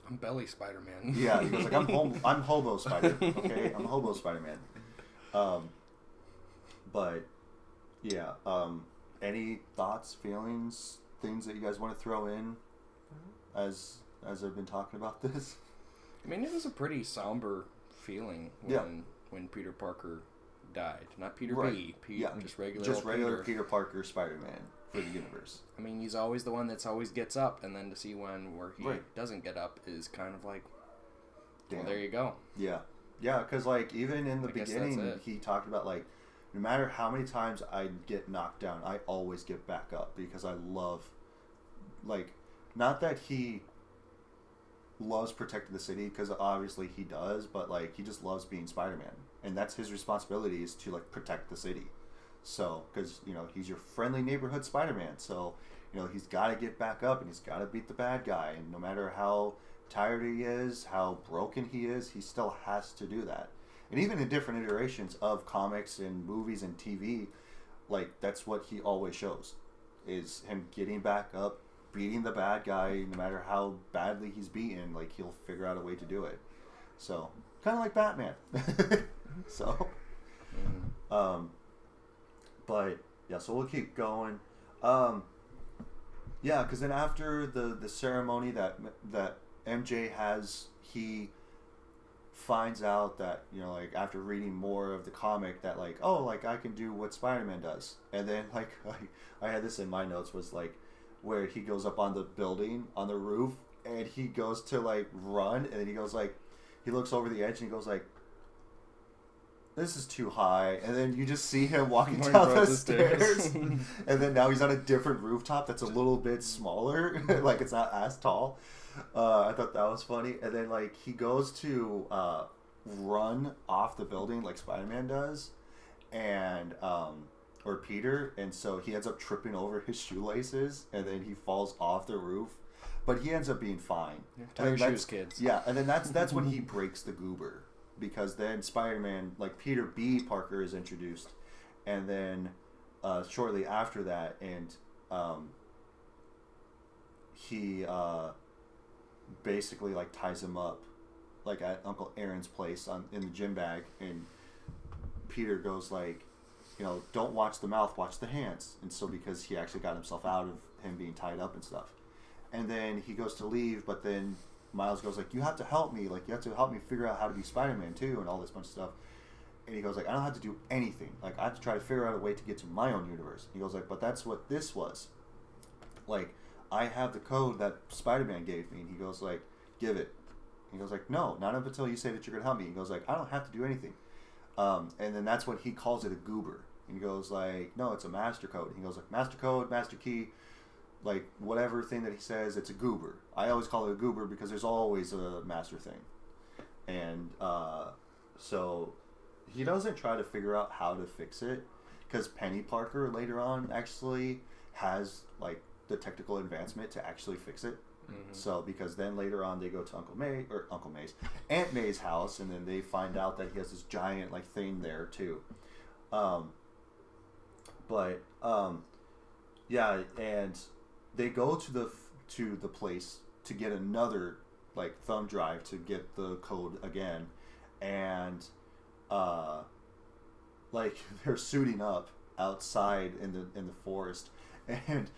I'm Belly Spider-Man." Yeah, he goes like, I'm Hobo Spider. Okay, I'm Hobo Spider-Man. But yeah, any thoughts, feelings, things that you guys want to throw in as I've been talking about this? I mean, it was a pretty somber feeling when Peter Parker died. Not Peter B. Just regular Peter Parker Spider-Man for the universe. I mean, he's always the one that's always gets up, and then to see one where he doesn't get up is kind of like, well, there you go. Yeah, because like even in the beginning, he talked about like, no matter how many times I get knocked down, I always get back up because I love, like, not that he loves protecting the city, because obviously he does, but like he just loves being Spider-Man, and that's his responsibility, is to like protect the city. So because you know he's your friendly neighborhood Spider-Man, so you know he's got to get back up and he's got to beat the bad guy, and no matter how tired he is, how broken he is, he still has to do that. And even in different iterations of comics and movies and TV, like that's what he always shows, is him getting back up, beating the bad guy, no matter how badly he's beaten, like he'll figure out a way to do it. So kind of like Batman. So but yeah, so we'll keep going. Yeah, because then after the ceremony that MJ has, he finds out that, you know, like after reading more of the comic, that like, oh, like I can do what Spider-Man does. And then like I had this in my notes, was like where he goes up on the building on the roof and he goes to like run, and then he goes like, he looks over the edge and he goes like, "This is too high," and then you just see him walking down the stairs and then now he's on a different rooftop that's a little bit smaller. Like it's not as tall. I thought that was funny. And then like he goes to run off the building like Spider-Man does, and or Peter, and so he ends up tripping over his shoelaces and then he falls off the roof, but he ends up being fine. Tie your shoes, kids. Yeah, and then that's when he breaks the goober, because then Spider-Man, like Peter B. Parker, is introduced, and then shortly after that, and he basically like ties him up like at Uncle Aaron's place in the gym bag, and Peter goes like, don't watch the mouth, watch the hands. And so because he actually got himself out of him being tied up and stuff. And then he goes to leave, but then Miles goes like, you have to help me. Like, you have to help me figure out how to be Spider-Man too, and all this bunch of stuff. And he goes like, I don't have to do anything. Like, I have to try to figure out a way to get to my own universe. He goes like, but that's what this was. Like, I have the code that Spider-Man gave me. And he goes like, give it. He goes like, no, not up until you say that you're going to help me. He goes like, I don't have to do anything. And then that's when he calls it a goober. And he goes like, no, it's a master code. He goes like, master code, master key, like whatever thing that he says, it's a goober. I always call it a goober because there's always a master thing. And so he doesn't try to figure out how to fix it, because Penny Parker later on actually has like the technical advancement to actually fix it. Mm-hmm. So because then later on they go to Aunt May's house, and then they find out that he has this giant like thing there too. Yeah, and they go to the place to get another like thumb drive to get the code again, and like they're suiting up outside in the forest, and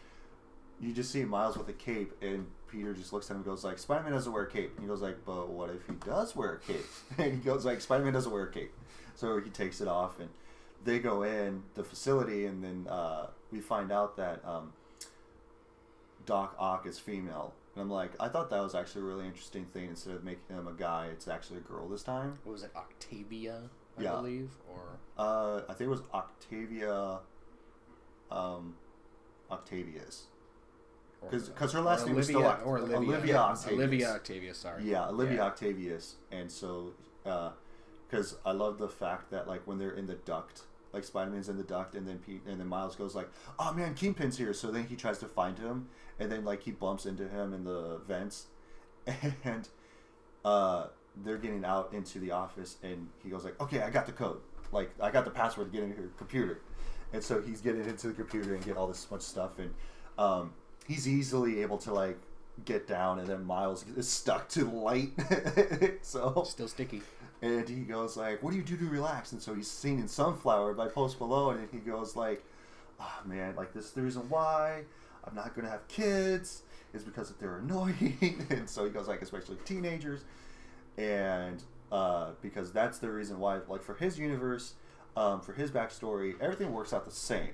you just see Miles with a cape, and Peter just looks at him and goes like, Spider-Man doesn't wear a cape. And he goes like, but what if he does wear a cape? And he goes like, Spider-Man doesn't wear a cape. So he takes it off, and they go in the facility, and then we find out that Doc Ock is female. And I'm like, I thought that was actually a really interesting thing. Instead of making him a guy, it's actually a girl this time. What was it, Octavia, I believe? Or I think it was Octavia, Octavius. Because her last name was still Olivia Octavius. Olivia Octavius, sorry. Yeah, Olivia Octavius. And so, because I love the fact that like when they're in the duct, like Spider-Man's in the duct, and then Miles goes like, "Oh man, Kingpin's here!" So then he tries to find him, and then like he bumps into him in the vents, and they're getting out into the office, and he goes like, "Okay, I got the code. Like I got the password to get into your computer," and so he's getting into the computer and get all this much stuff, and he's easily able to like get down, and then Miles is stuck to the light, so still sticky. And he goes like, what do you do to relax? And so he's singing Sunflower by Post Malone, and he goes like, oh man, like this is the reason why I'm not going to have kids is because they're annoying. And so he goes like, especially teenagers. And because that's the reason why, like for his universe, for his backstory, everything works out the same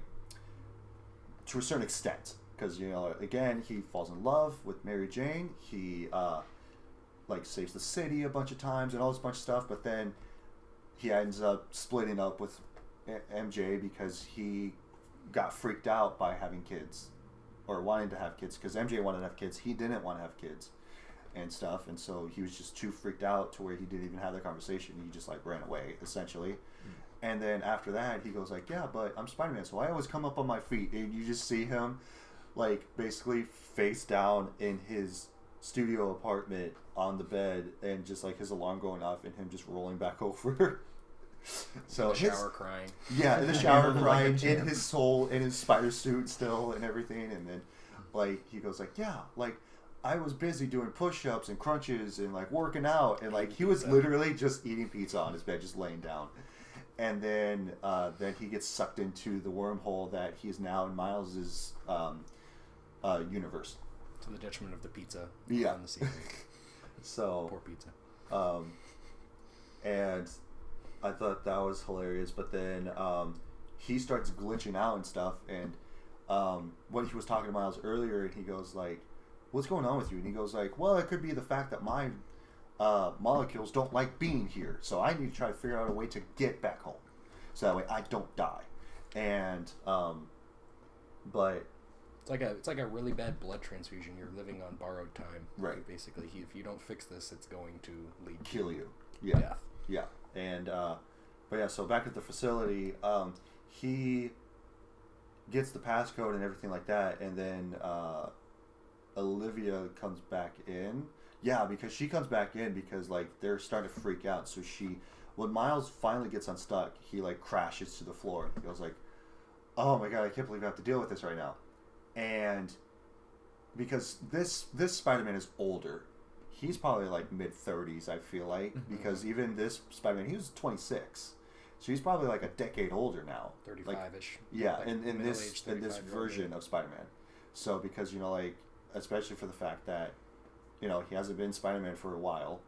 to a certain extent. Because, again, he falls in love with Mary Jane. He like saves the city a bunch of times and all this bunch of stuff, but then he ends up splitting up with MJ because he got freaked out by having kids or wanting to have kids, because MJ wanted to have kids, he didn't want to have kids and stuff, and so he was just too freaked out to where he didn't even have that conversation. He just like ran away essentially. And then after that he goes like, yeah, but I'm Spider-Man, so I always come up on my feet. And you just see him like basically face down in his studio apartment on the bed, and just like his alarm going off and him just rolling back over. So in the shower crying. Yeah, in the shower crying, in his soul, in his spider suit still and everything. And then like he goes like, yeah, like I was busy doing push-ups and crunches and like working out, and like he was literally just eating pizza on his bed, just laying down. And then he gets sucked into the wormhole that he is now in Miles's universe. To the detriment of the pizza. Yeah. On the season. So poor pizza. And I thought that was hilarious. But then he starts glitching out and stuff. And when he was talking to Miles earlier, and he goes like, "What's going on with you?" And he goes like, "Well, it could be the fact that my molecules don't like being here, so I need to try to figure out a way to get back home, so that way I don't die." And but it's like a really bad blood transfusion. You're living on borrowed time, right? Basically, if you don't fix this, it's going to kill you. Yeah, death. Yeah. And but yeah, so back at the facility, he gets the passcode and everything like that, and then Olivia comes back in. Yeah, because she comes back in because like they're starting to freak out. So when Miles finally gets unstuck, he like crashes to the floor. He goes like, "Oh my god, I can't believe I have to deal with this right now." And because this Spider-Man is older, he's probably like mid-30s, I feel like, because even this Spider-Man, he was 26. So he's probably like a decade older now. 35-ish. Yeah, like in this version of Spider-Man. So because, like, especially for the fact that, he hasn't been Spider-Man for a while.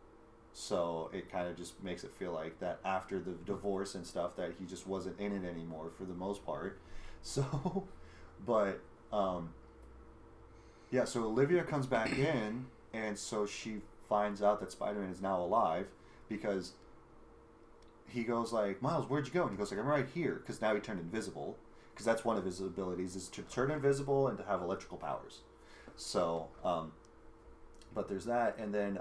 So it kind of just makes it feel like that after the divorce and stuff that he just wasn't in it anymore for the most part. So, but, yeah, so Olivia comes back in, and so she finds out that Spider-Man is now alive because he goes like, Miles, where'd you go? And he goes like, I'm right here, because now he turned invisible, because that's one of his abilities, is to turn invisible and to have electrical powers. So, but there's that, and then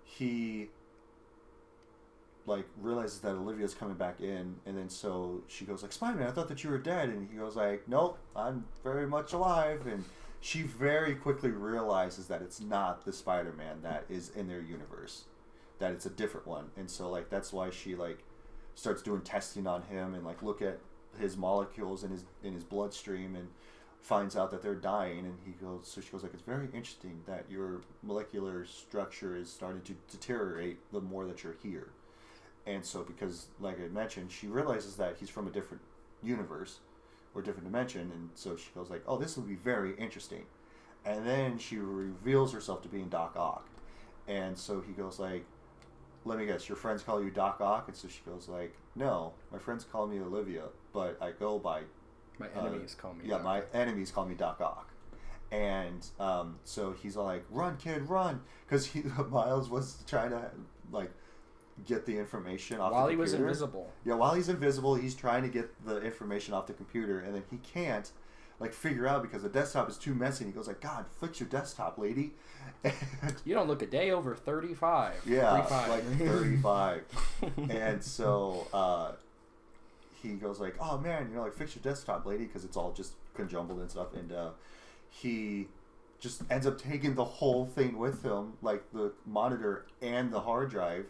he like realizes that Olivia's coming back in, and then so she goes like, Spider-Man, I thought that you were dead, and he goes like, nope, I'm very much alive, and she very quickly realizes that it's not the Spider-Man that is in their universe, that it's a different one, and so like that's why she like starts doing testing on him and like look at his molecules in his bloodstream and finds out that they're dying, and she goes like, it's very interesting that your molecular structure is starting to deteriorate the more that you're here. And so because, like I mentioned, she realizes that he's from a different universe or different dimension, and so she goes like, oh, this will be very interesting. And then she reveals herself to being Doc Ock, and so he goes like, let me guess, your friends call you Doc Ock? And so she goes like, no, my friends call me Olivia, but I go by my enemies call me Doc Ock. Enemies call me Doc Ock. And so he's all like, run, kid, run, because Miles was trying to like get the information off while the computer. He was invisible. Yeah, while he's invisible, he's trying to get the information off the computer, and then he can't like figure out because the desktop is too messy. And he goes like, God, fix your desktop, lady. And you don't look a day over 35. Yeah, 35. Like 35. And so he goes like, oh man, like fix your desktop, lady, because it's all just conjumbled and stuff. And he just ends up taking the whole thing with him, like the monitor and the hard drive,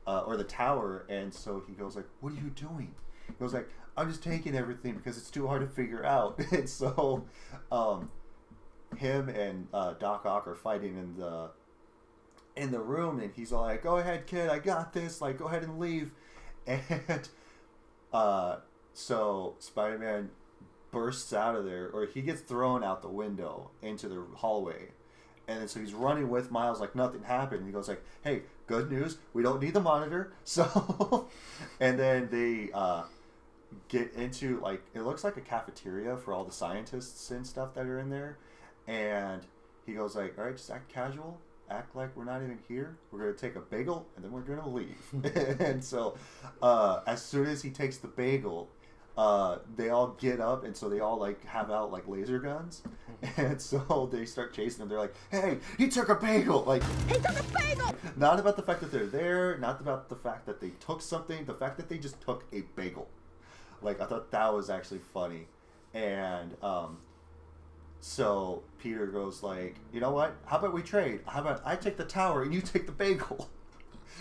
or the tower. And so he goes like, what are you doing? He goes like, I'm just taking everything because it's too hard to figure out. And so him and Doc Ock are fighting in the room, and he's all like, go ahead, kid, I got this, like go ahead and leave. And so Spider-Man bursts out of there, or he gets thrown out the window into the hallway, and then so he's running with Miles like nothing happened, and he goes like, hey, good news, we don't need the monitor. So and then they get into like, it looks like a cafeteria for all the scientists and stuff that are in there, and he goes like, all right, just act casual, act like we're not even here, we're going to take a bagel and then we're going to leave. And so as soon as he takes the bagel, they all get up, and so they all like have out like laser guns, and so they start chasing him. They're like, hey, he took a bagel, like he took a bagel. Not about the fact that they're there, not about the fact that they took something, the fact that they just took a bagel. Like, I thought that was actually funny. And so Peter goes like, you know what, how about we trade, how about I take the tower and you take the bagel,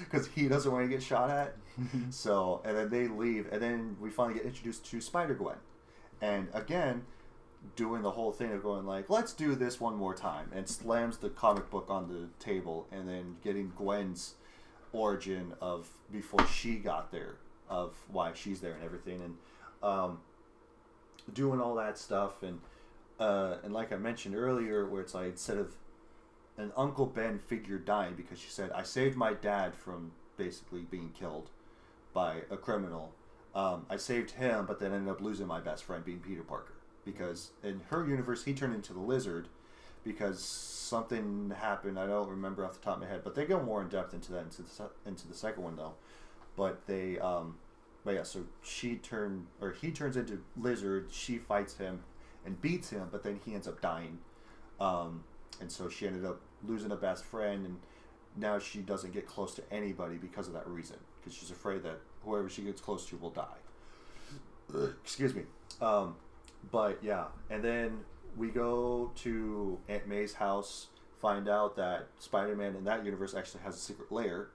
because he doesn't want to get shot at. So, and then they leave, and then we finally get introduced to Spider-Gwen, and again doing the whole thing of going like, let's do this one more time, and slams the comic book on the table, and then getting Gwen's origin of before she got there, of why she's there and everything, and doing all that stuff, and like I mentioned earlier, where it's like, instead of an Uncle Ben figure dying, because she said, I saved my dad from basically being killed by a criminal, I saved him, but then ended up losing my best friend, being Peter Parker, because in her universe he turned into the Lizard because something happened. I don't remember off the top of my head, but they go more in depth into that into the second one though. But they but yeah, so he turns into Lizard, she fights him and beats him, but then he ends up dying, and so she ended up losing a best friend, and now she doesn't get close to anybody because of that reason, because she's afraid that whoever she gets close to will die. Excuse me. But yeah, and then we go to Aunt May's house, find out that Spider-Man in that universe actually has a secret lair,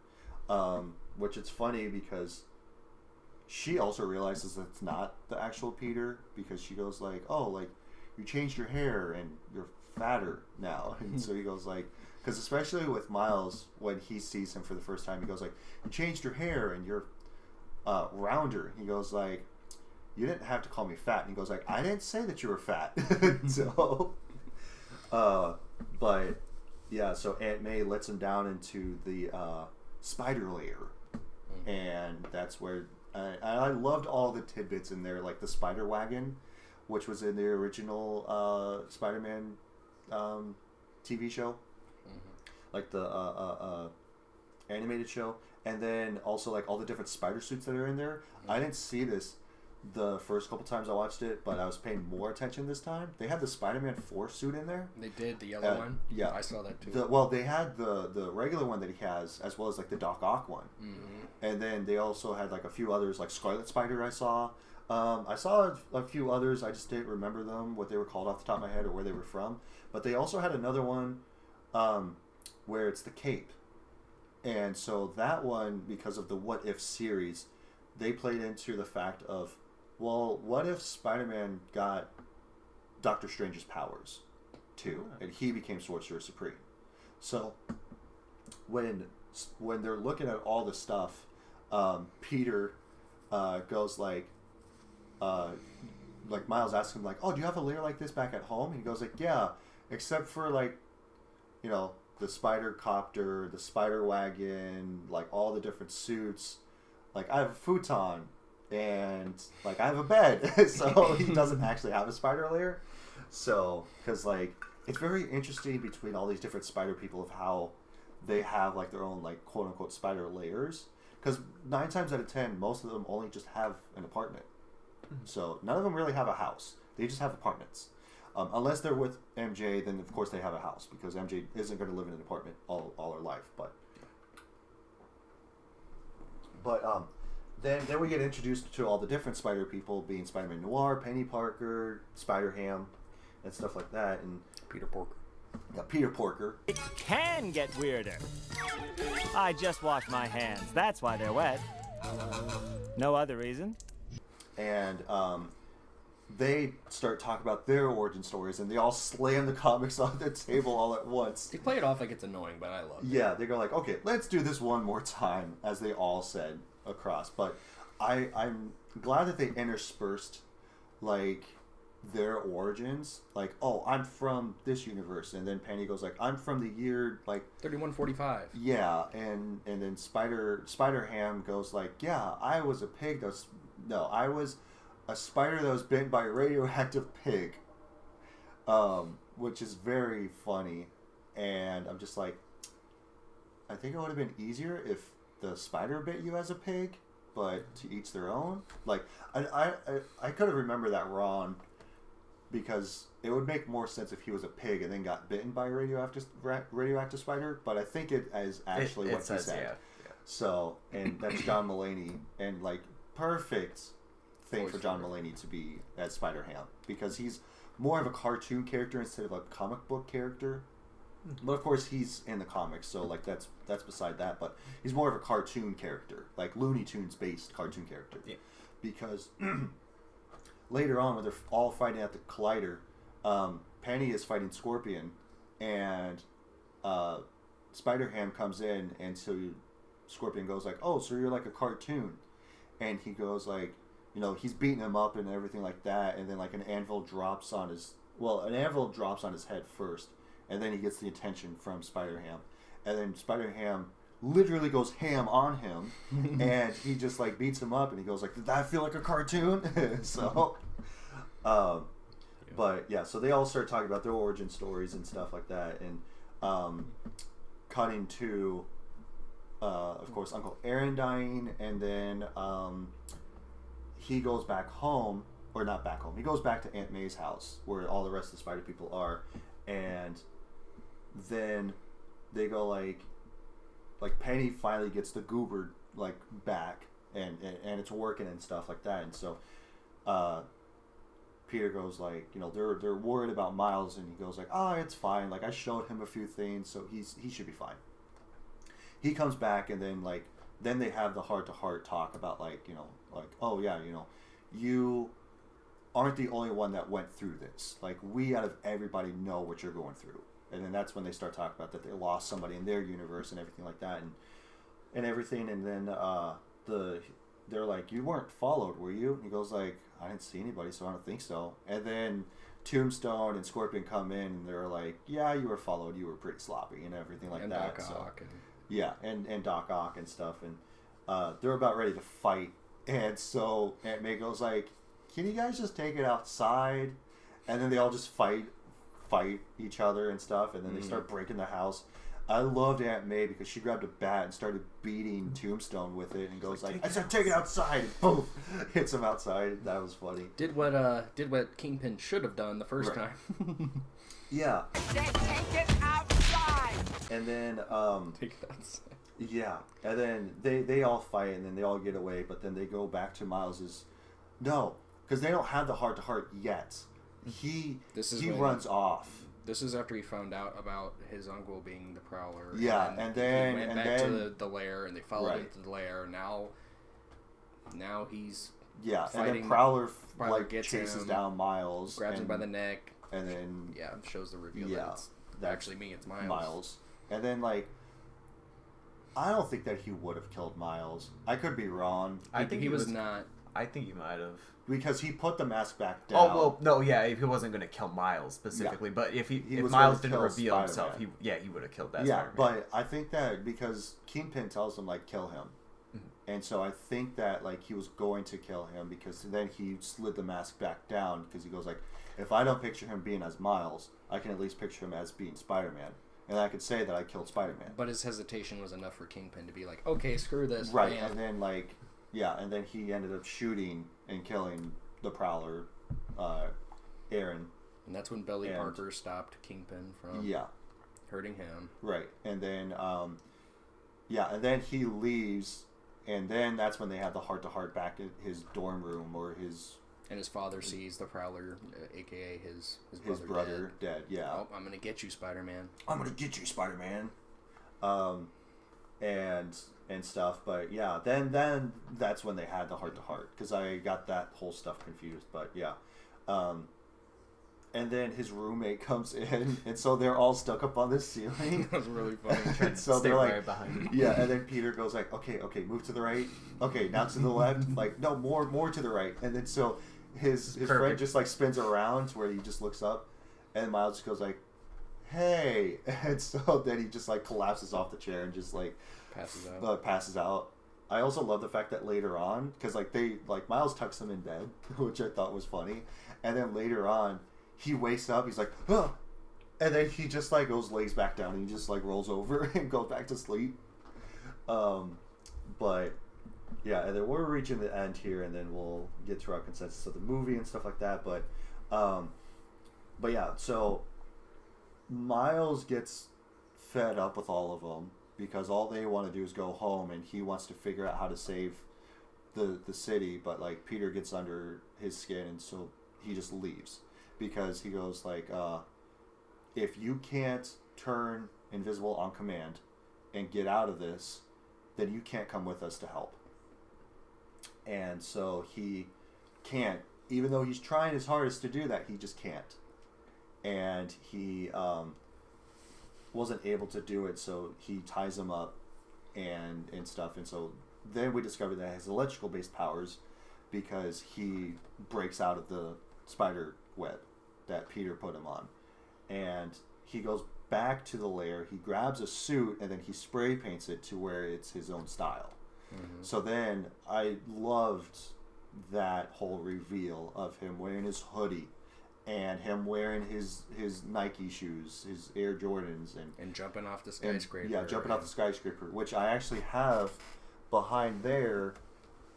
which it's funny because she also realizes that it's not the actual Peter, because she goes like, oh, like, you changed your hair and you're fatter now. And so he goes like, because especially with Miles, when he sees him for the first time, he goes like, you changed your hair and you're rounder. He goes like, you didn't have to call me fat. And he goes like, I didn't say that you were fat. So, but yeah, so Aunt May lets him down into the spider lair, and that's where I loved all the tidbits in there, like the spider wagon, which was in the original Spider-Man TV show, like the animated show, and then also like all the different spider suits that are in there. I didn't see this the first couple times I watched it, but I was paying more attention this time. They had the Spider-Man 4 suit in there. They did, the yellow one? Yeah. I saw that too. They had the regular one that he has, as well as like the Doc Ock one. And then they also had like a few others, like Scarlet Spider I saw. I saw a few others, I just didn't remember them, what they were called off the top of my head or where they were from. But they also had another one where it's the cape. And so that one, because of the What If series, they played into the fact of, well, what if Spider-Man got Doctor Strange's powers too, and he became Sorcerer Supreme? So when they're looking at all the stuff, Peter goes like Miles asks him like, oh, do you have a lair like this back at home? And he goes like, yeah, except for like, you know, the spider copter, the spider wagon, like all the different suits. Like I have a futon. And like I have a bed, so he doesn't actually have a spider lair. So because like it's very interesting between all these different spider people of how they have like their own like quote unquote spider layers. Because 9 times out of 10, most of them only just have an apartment. So none of them really have a house. They just have apartments. Unless they're with MJ, then of course they have a house because MJ isn't going to live in an apartment all her life. But Then we get introduced to all the different spider people, being Spider-Man Noir, Penny Parker, Spider-Ham, and stuff like that, and Peter Porker. Yeah, Peter Porker. It can get weirder. I just washed my hands. That's why they're wet. No other reason. And they start talking about their origin stories, and they all slam the comics on the table all at once. They play it off like it's annoying, but I love it. Yeah, they go like, okay, let's do this one more time, as they all said across. But I'm glad that they interspersed like their origins, like, oh, I'm from this universe, and then Penny goes like, I'm from the year like 3145. Yeah, and then Spider-Ham goes like, yeah, I was a pig I was a spider that was bitten by a radioactive pig, which is very funny. And I'm just like, I think it would have been easier if the spider bit you as a pig, but to each their own. Like, I could have remembered that wrong, because it would make more sense if he was a pig and then got bitten by a radioactive spider. But I think it is actually what he said. Yeah. So, and that's John Mulaney, and like perfect thing for John Mulaney to be as Spider-Ham, because he's more of a cartoon character instead of a comic book character. But of course he's in the comics, so like that's beside that. But he's more of a cartoon character, like Looney Tunes based cartoon character. Yeah. Because later on, when they're all fighting at the Collider, Penny is fighting Scorpion, and Spider-Ham comes in, and so Scorpion goes like, "Oh, so you're like a cartoon," and he goes like, you know, he's beating him up and everything like that, and then like an anvil drops on his head first, and then he gets the attention from Spider-Ham, and then Spider-Ham literally goes ham on him, and he just like beats him up, and he goes like, did that feel like a cartoon? So but yeah, so they all start talking about their origin stories and stuff like that, and cutting to of course Uncle Aaron dying, and then he goes back home, or not back home, he goes back to Aunt May's house where all the rest of the spider people are, and then they go like Penny finally gets the goober like back, and it's working and stuff like that, and so Peter goes like, you know, they're worried about Miles, and he goes like, oh, it's fine, like I showed him a few things, so he should be fine. He comes back, and then they have the heart-to-heart talk about like, you know, like, oh yeah, you know, you aren't the only one that went through this, like we out of everybody know what you're going through. And then that's when they start talking about that they lost somebody in their universe and everything like that, and everything. And then they're like, you weren't followed, were you? And he goes like, I didn't see anybody, so I don't think so. And then Tombstone and Scorpion come in, and they're like, yeah, you were followed. You were pretty sloppy and everything like and that. Doc so, Ock yeah, and Doc Ock and stuff. And they're about ready to fight. And so Aunt May goes like, can you guys just take it outside? And then they all just fight each other and stuff. And then they start breaking the house. I loved Aunt May because she grabbed a bat and started beating Tombstone with it, and goes like, I said, take it outside. And boom, hits him outside. That was funny. Did what Kingpin should have done the first time. Yeah. Take it outside. And then take it outside. Yeah, and then they all fight, and then they all get away. But then they go back to Miles's. No, because they don't have the heart-to-heart yet. He runs off. This is after he found out about his uncle being the Prowler. Yeah, and then he went back to the lair, and they followed him to the lair. Now he's fighting. And then Prowler like chases down Miles, grabs him by the neck, and then shows the reveal that it's actually me. It's Miles. And then like, I don't think that he would have killed Miles. I could be wrong. I think he was not. I think he might have. Because he put the mask back down. Oh, well, no, yeah, if he wasn't going to kill Miles specifically. But if Miles didn't reveal himself, he would have killed that Spider-Man. But I think that because Kingpin tells him, like, kill him. Mm-hmm. And so I think that, like, he was going to kill him because then he slid the mask back down because he goes, like, if I don't picture him being as Miles, I can at least picture him as being Spider-Man. And I could say that I killed Spider-Man. But his hesitation was enough for Kingpin to be like, okay, screw this. Right, and then, like, and then he ended up shooting and killing the Prowler, Aaron. And that's when Belly Parker stopped Kingpin from hurting him. Right. And then, and then he leaves, and then that's when they have the heart-to-heart back at his dorm room or his... And his father sees the Prowler, a.k.a. his brother dead. Yeah. Oh, I'm going to get you, Spider-Man. I'm going to get you, Spider-Man. And stuff, but yeah, then that's when they had the heart-to-heart, because I got that whole stuff confused, but yeah. And then his roommate comes in, and so they're all stuck up on this ceiling. That was really funny. And so they're like, yeah, and then Peter goes like, okay, move to the right. Okay, now to the left. Like, no, more to the right. And then so his friend just like spins around to where he just looks up, and Miles just goes like, hey. And so then he just like collapses off the chair and just like passes out. I also love the fact that later on, because like Miles tucks him in bed, which I thought was funny, and then later on he wakes up, he's like, oh, and then he just like lays back down and he just like rolls over and goes back to sleep. But yeah, and then we're reaching the end here, and then we'll get to our consensus of the movie and stuff like that. But yeah, so Miles gets fed up with all of them because all they want to do is go home, and he wants to figure out how to save the city. But like Peter gets under his skin, and so he just leaves because he goes like, if you can't turn invisible on command and get out of this, then you can't come with us to help. And so he can't, even though he's trying his hardest to do that, he just can't. And he wasn't able to do it, so he ties him up and stuff. And so then we discover that he has electrical based powers because he breaks out of the spider web that Peter put him on. And he goes back to the lair, he grabs a suit, and then he spray paints it to where it's his own style. Mm-hmm. So then I loved that whole reveal of him wearing his hoodie and him wearing his Nike shoes, his Air Jordans, and jumping off the skyscraper. Jumping off the skyscraper, which I actually have behind there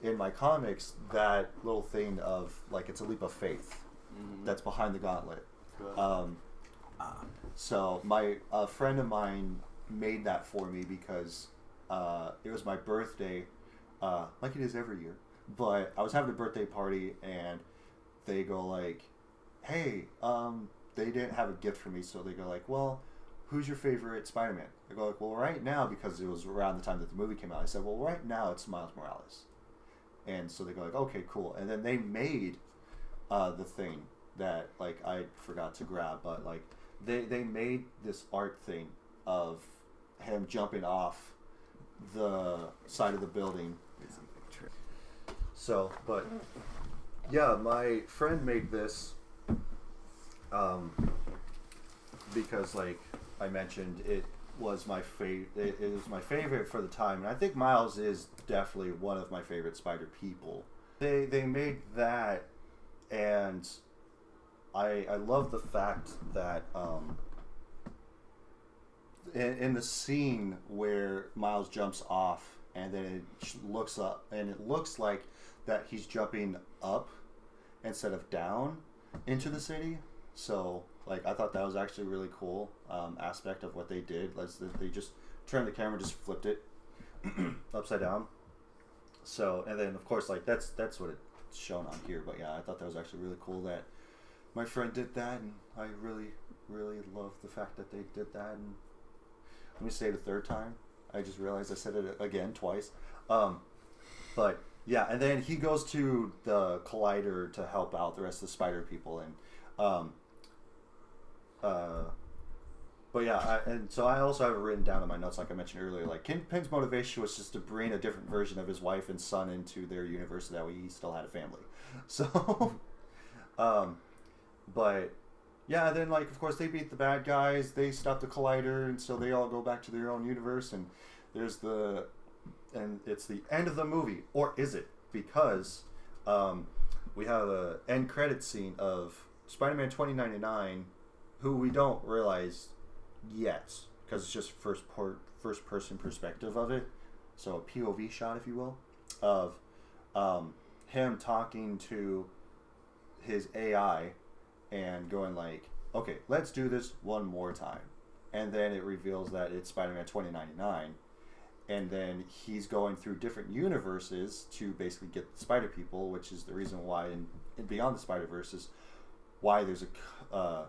in my comics, that little thing of like it's a leap of faith that's behind the gauntlet. So a friend of mine made that for me because it was my birthday, like it is every year. But I was having a birthday party, and they go like, hey, they didn't have a gift for me, so they go like, well, who's your favorite Spider-Man? I go like, well, right now, because it was around the time that the movie came out, I said, well, right now it's Miles Morales. And so they go like, okay, cool. And then they made the thing that like I forgot to grab, but like they made this art thing of him jumping off the side of the building. So, but yeah, my friend made this because, like I mentioned, it was my favorite. It was my favorite for the time, and I think Miles is definitely one of my favorite Spider people. They made that, and I love the fact that in the scene where Miles jumps off and then it looks up and it looks like that he's jumping up instead of down into the city. So like I thought that was actually a really cool aspect of what they did. They just turned the camera, just flipped it upside down. So, and then of course like that's what it's shown on here. But yeah, I thought that was actually really cool that my friend did that, and I really love the fact that they did that. And let me say it a third time. I just realized I said it again twice. But yeah, and then he goes to the Collider to help out the rest of the Spider people, and but yeah, and so I also have it written down in my notes, like I mentioned earlier. Like Kingpin's motivation was just to bring a different version of his wife and son into their universe, so that way he still had a family. So, but yeah, then like of course they beat the bad guys, they stop the Collider, and so they all go back to their own universe. And it's the end of the movie, or is it? Because we have an end credit scene of Spider-Man 2099, who we don't realize yet because it's just first person perspective of it, so a POV shot, if you will, of him talking to his AI and going like, okay, let's do this one more time. And then it reveals that it's Spider-Man 2099, and then he's going through different universes to basically get the Spider People, which is the reason why in Beyond the Spider-Verse is why there's a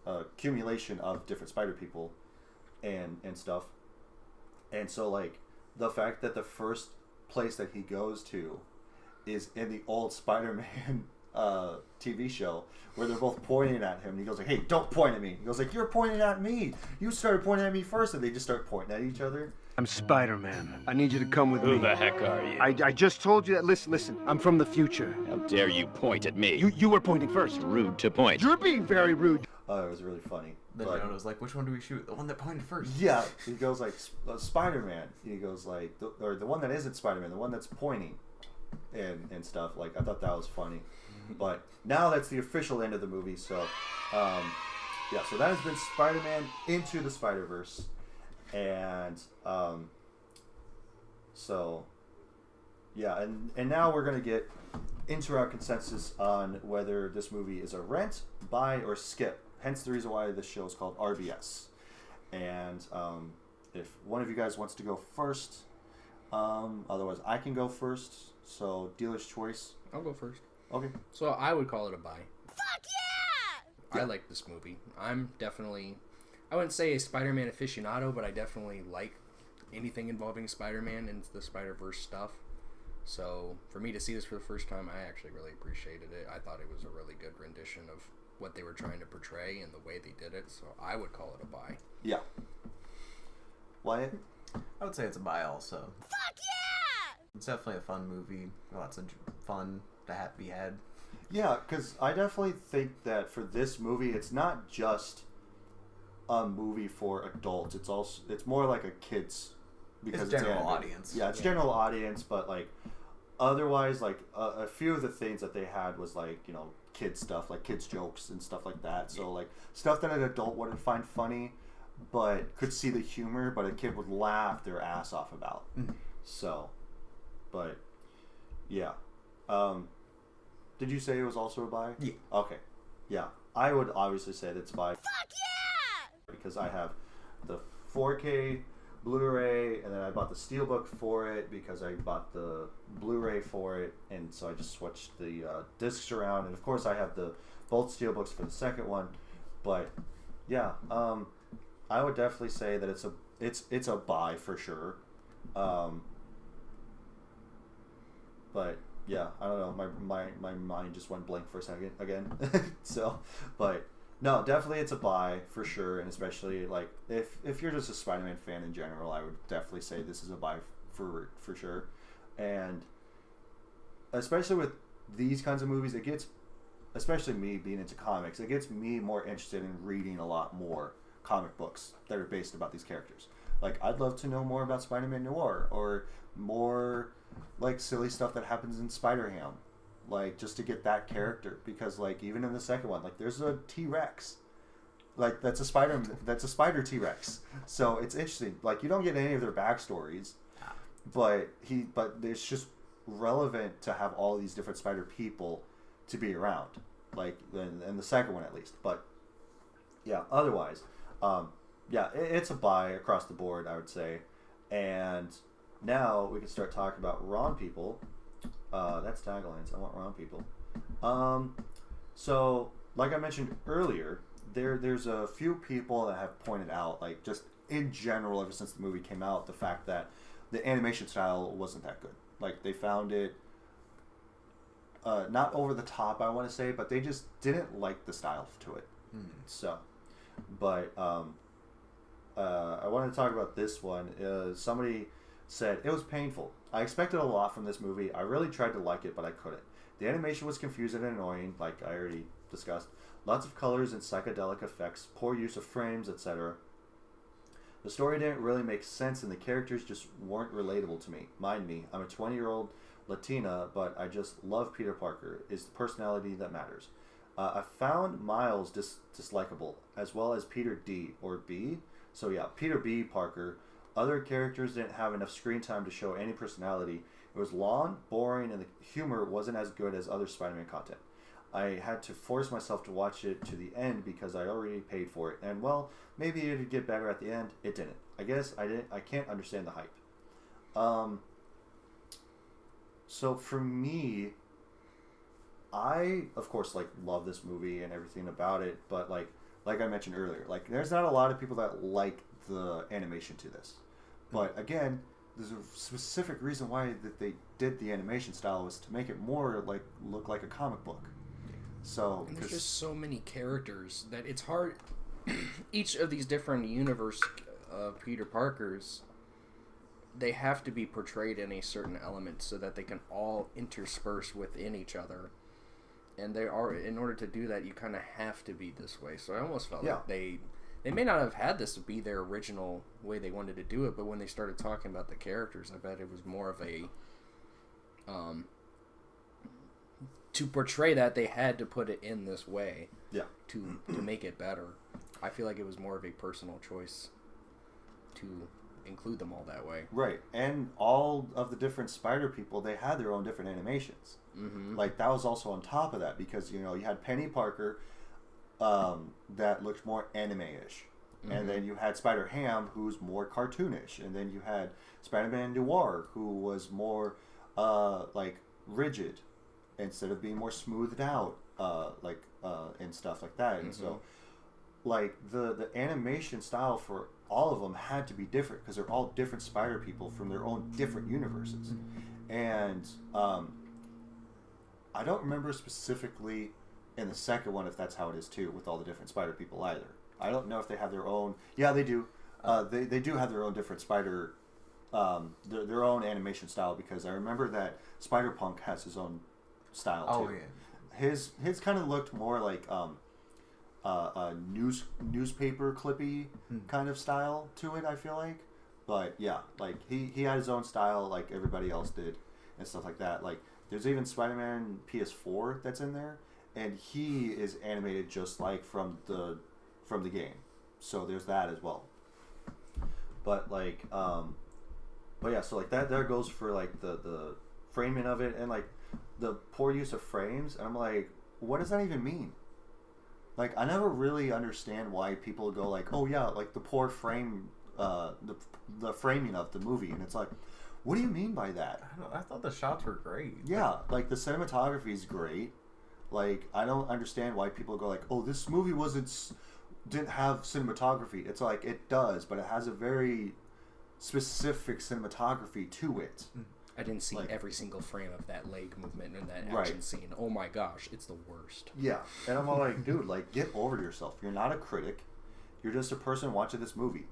accumulation of different Spider People and stuff. And so like the fact that the first place that he goes to is in the old Spider-Man TV show where they're both pointing at him, and he goes like, hey, don't point at me. He goes like, you're pointing at me, you started pointing at me first. And they just start pointing at each other. I'm Spider-Man. I need you to come with me. Who the heck are you? I just told you that. Listen. I'm from the future. How dare you point at me? You were pointing first. It's rude to point. You're being very rude. Oh, it was really funny. Then Jonah was like, which one do we shoot? The one that pointed first. Yeah, he goes like, Spider-Man. He goes like, or the one that isn't Spider-Man, the one that's pointing and stuff. Like, I thought that was funny. But now that's the official end of the movie. So, yeah, so that has been Spider-Man Into the Spiderverse. And so yeah, and now we're gonna get into our consensus on whether this movie is a rent, buy, or skip. Hence the reason why this show is called RBS. And if one of you guys wants to go first, otherwise I can go first. So dealer's choice. I'll go first. Okay. So I would call it a buy. Fuck yeah! I like this movie. I'm definitely, I wouldn't say a Spider-Man aficionado, but I definitely like anything involving Spider-Man and the Spider-Verse stuff. So for me to see this for the first time, I actually really appreciated it. I thought it was a really good rendition of what they were trying to portray and the way they did it. So I would call it a buy. Yeah. Wyatt? I would say it's a buy also. Fuck yeah! It's definitely a fun movie. Lots of fun to be had. Yeah, because I definitely think that for this movie, it's not just a movie for adults. It's more like a kids, because it's general audience. Yeah, it's general audience, but like otherwise, like a few of the things that they had was like, you know, kids stuff, like kids jokes and stuff like that. So like stuff that an adult wouldn't find funny, but could see the humor, but a kid would laugh their ass off about. So, but yeah. Did you say it was also a buy? Yeah. Okay. Yeah. I would obviously say that's a buy. Fuck yeah! Because I have the 4K Blu-ray, and then I bought the Steelbook for it because I bought the Blu-ray for it, and so I just switched the discs around. And of course, I have both Steelbooks for the second one. But yeah, I would definitely say that it's a buy for sure. But yeah, I don't know. My mind just went blank for a second again. So, but no, definitely it's a buy for sure, and especially like if you're just a Spider-Man fan in general, I would definitely say this is a buy for sure. And especially with these kinds of movies, it gets, especially me being into comics, it gets me more interested in reading a lot more comic books that are based about these characters. Like, I'd love to know more about Spider-Man Noir, or more, like, silly stuff that happens in Spider-Ham. Like, just to get that character. Because, like, even in the second one, like, there's a T-Rex. Like, that's a spider T-Rex. So, it's interesting. Like, you don't get any of their backstories, but it's just relevant to have all these different spider people to be around. Like, in the second one, at least. But, yeah, otherwise... it's a buy across the board, I would say. And now we can start talking about wrong people. That's taglines. I want wrong people. So, like I mentioned earlier, there's a few people that have pointed out, like, just in general, ever since the movie came out, the fact that the animation style wasn't that good. Like, they found it not over the top, I want to say, but they just didn't like the style to it. So... But I wanted to talk about this one. Somebody said, it was painful. I expected a lot from this movie. I really tried to like it, but I couldn't. The animation was confusing and annoying, like I already discussed. Lots of colors and psychedelic effects, poor use of frames, etc. The story didn't really make sense, and the characters just weren't relatable to me. Mind me, I'm a 20-year-old Latina, but I just love Peter Parker. It's the personality that matters. I found Miles dislikable, as well as Peter D. or B. So yeah, Peter B. Parker. Other characters didn't have enough screen time to show any personality. It was long, boring, and the humor wasn't as good as other Spider-Man content. I had to force myself to watch it to the end because I already paid for it. And well, maybe it'd get better at the end. It didn't. I guess I can't understand the hype. So for me... I, of course, like, love this movie and everything about it, but like I mentioned earlier, like, there's not a lot of people that like the animation to this. But again, there's a specific reason why that they did the animation style, was to make it more like look like a comic book. So and there's just so many characters that it's hard. Each of these different universe of Peter Parkers, they have to be portrayed in a certain element so that they can all intersperse within each other. And they are, in order to do that, you kind of have to be this way. So I almost felt like they may not have had this be their original way they wanted to do it, but when they started talking about the characters, I bet it was more of a to portray that they had to put it in this way. Yeah. To make it better. I feel like it was more of a personal choice to include them all that way. Right. And all of the different spider people, they had their own different animations. Mm-hmm. Like, that was also on top of that, because, you know, you had Penny Parker that looked more anime-ish. Mm-hmm. And then you had Spider-Ham, who's more cartoonish. And then you had Spider-Man Noir, who was more, like, rigid, instead of being more smoothed out, and stuff like that. And so, like, the animation style for all of them had to be different, because they're all different spider people from their own different universes. And I don't remember specifically in the second one if that's how it is too, with all the different spider people either. I don't know if they have their own. Yeah, they do. They do have their own different spider, their own animation style, because I remember that Spider-Punk has his own style too. Oh yeah. His kind of looked more like a newspaper clippy kind of style to it, I feel like. But yeah, like he had his own style like everybody else did and stuff like that. Like, there's even Spider-Man PS4 that's in there, and he is animated just like from the game. So there's that as well. But like but yeah, so like that goes for like the framing of it, and like the poor use of frames, and I'm like, what does that even mean? Like, I never really understand why people go like, oh yeah, like the poor frame, the framing of the movie, and it's like, what do you mean by that? I thought the shots were great. Yeah, like the cinematography is great. Like, I don't understand why people go like, oh, this movie didn't have cinematography. It's like, it does, but it has a very specific cinematography to it. I didn't see like, every single frame of that leg movement in that action scene. Oh my gosh, it's the worst. Yeah, and I'm all like, dude, like, get over yourself. You're not a critic. You're just a person watching this movie.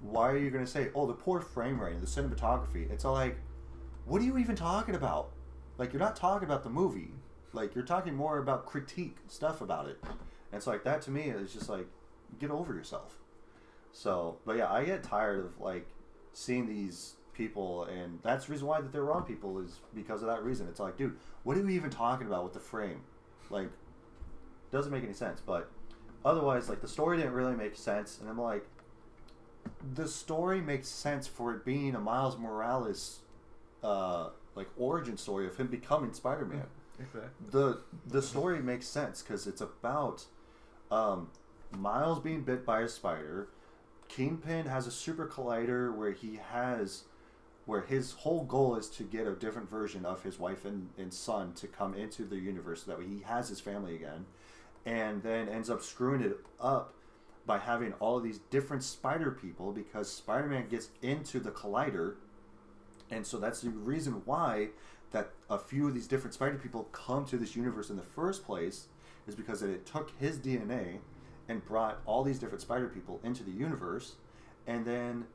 Why are you going to say, oh, the poor frame rate, the cinematography? It's all like, what are you even talking about? Like, you're not talking about the movie. Like, you're talking more about critique stuff about it. And it's like, that to me is just like, get over yourself. So, but yeah, I get tired of like seeing these people, and that's the reason why that they're wrong people is because of that reason. It's like, dude, what are we even talking about with the frame? Like, doesn't make any sense. But otherwise, like, the story didn't really make sense, and I'm like, the story makes sense for it being a Miles Morales like origin story of him becoming Spider-Man. Exactly. The story makes sense because it's about Miles being bit by a spider. Kingpin has a super collider where his whole goal is to get a different version of his wife and son to come into the universe so that way he has his family again, and then ends up screwing it up by having all of these different spider people because Spider-Man gets into the collider, and so that's the reason why that a few of these different spider people come to this universe in the first place, is because it took his DNA and brought all these different spider people into the universe, and then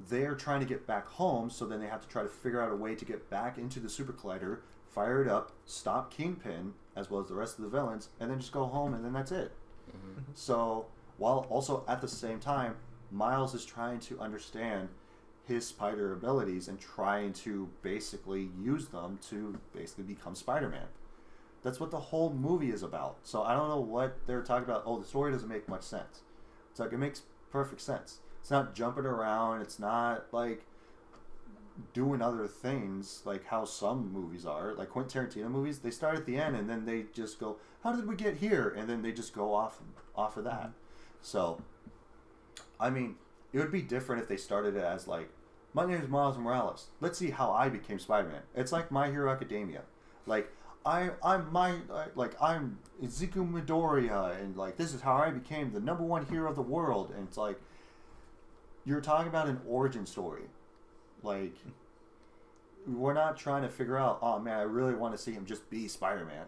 they're trying to get back home, so then they have to try to figure out a way to get back into the super collider, fire it up, stop Kingpin as well as the rest of the villains, and then just go home, and then that's it. Mm-hmm. So while also at the same time Miles is trying to understand his spider abilities and trying to basically use them to basically become Spider-Man. That's what the whole movie is about. So I don't know what they're talking about. Oh, the story doesn't make much sense. It's like, it makes perfect sense. It's not jumping around. It's not like doing other things like how some movies are. Like Quentin Tarantino movies, they start at the end and then they just go, how did we get here? And then they just go off of that. So, I mean, it would be different if they started it as like, my name is Miles Morales. Let's see how I became Spider-Man. It's like My Hero Academia. Like, I'm Ezekiel Midoriya, and like this is how I became the #1 hero of the world. And it's like, you're talking about an origin story. Like, we're not trying to figure out, oh man, I really want to see him just be Spider-Man.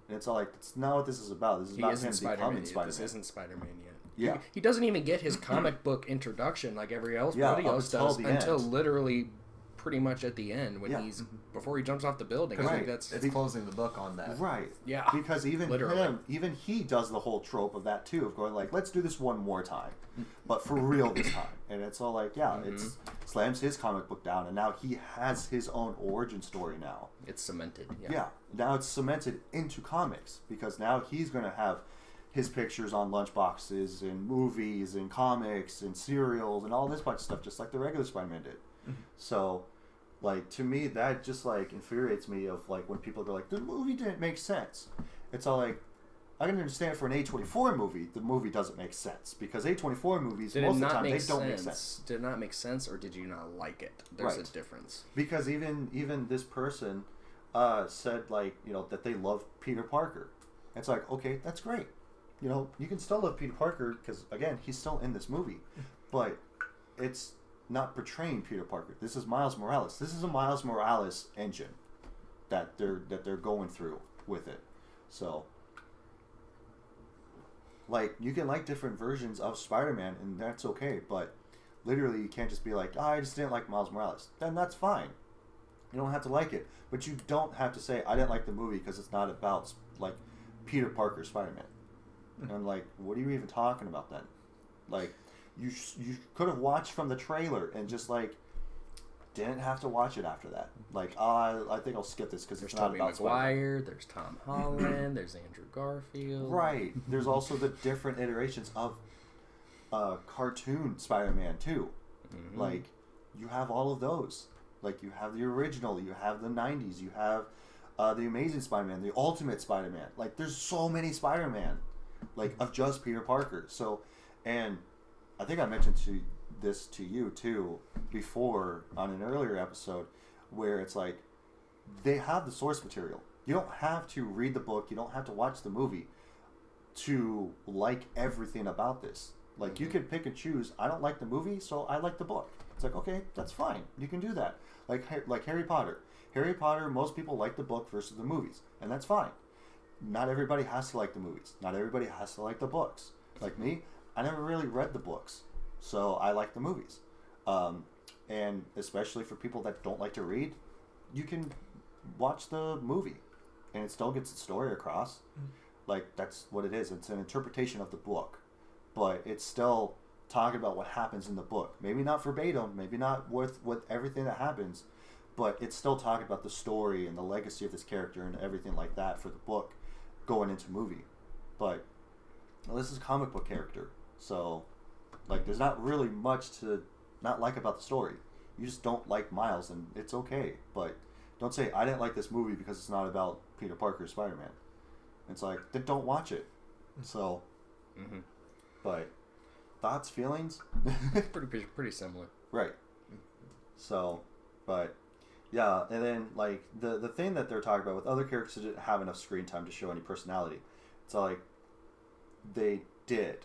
And it's all like, it's not what this is about. This is about him becoming Spider-Man. This isn't Spider-Man yet. Yeah. He doesn't even get his comic book introduction like everybody else does until literally pretty much at the end when he's before he jumps off the building. Right. I think that's it's closing the book on that. Right. Yeah. Because even he does the whole trope of that too, of going like, let's do this one more time, but for real this time. And it's all like, it's slams his comic book down, and now he has his own origin story now. It's cemented. Yeah. Now it's cemented into comics because now he's going to have his pictures on lunchboxes and movies and comics and serials and all this bunch of stuff, just like the regular Spider-Man did. So, like, to me, that just like infuriates me of like when people go like, the movie didn't make sense. It's all like, I can understand for an A24 movie, the movie doesn't make sense because A24 movies most of the time they don't make sense. Did it not make sense, or did you not like it? There's a difference. Because even this person said like, that they love Peter Parker. It's like, okay, that's great. You can still love Peter Parker because again, he's still in this movie, but it's not portraying Peter Parker. This is Miles Morales. This is a Miles Morales engine that they're going through with it. So, like, you can like different versions of Spider-Man, and that's okay. But literally, you can't just be like, I just didn't like Miles Morales. Then that's fine. You don't have to like it, but you don't have to say I didn't like the movie because it's not about like Peter Parker Spider-Man. And I'm like, what are you even talking about then? Like, you could have watched from the trailer and just like didn't have to watch it after that. Like, I think I'll skip this because it's not Tobey about Maguire, there's Tom Holland, there's Andrew Garfield. Right. There's also the different iterations of cartoon Spider-Man too. Mm-hmm. Like, you have all of those. Like, you have the original, you have the 90s, you have the Amazing Spider-Man, the Ultimate Spider-Man. Like, there's so many Spider-Man, like, of just Peter Parker. So, and I think I mentioned this to you too before on an earlier episode, where it's like they have the source material. You don't have to read the book. You don't have to watch the movie to like everything about this. Like, you can pick and choose. I don't like the movie, so I like the book. It's like, okay, that's fine. You can do that. Like Harry Potter. Harry Potter, most people like the book versus the movies, and that's fine. Not everybody has to like the movies. Not everybody has to like the books. Like me, I never really read the books, so I like the movies. And especially for people that don't like to read, you can watch the movie, and it still gets its story across. Like, that's what it is. It's an interpretation of the book, but it's still talking about what happens in the book. Maybe not verbatim, maybe not with everything that happens, but it's still talking about the story and the legacy of this character and everything like that for the book going into movie. But well, this is a comic book character, so like there's not really much to not like about the story. You just don't like Miles, and it's okay. But don't say, I didn't like this movie because it's not about Peter Parker or Spider-Man. It's like, then don't watch it. So, but thoughts, feelings? pretty similar. Right. So, but yeah, and then like the thing that they're talking about with other characters didn't have enough screen time to show any personality. It's like they did,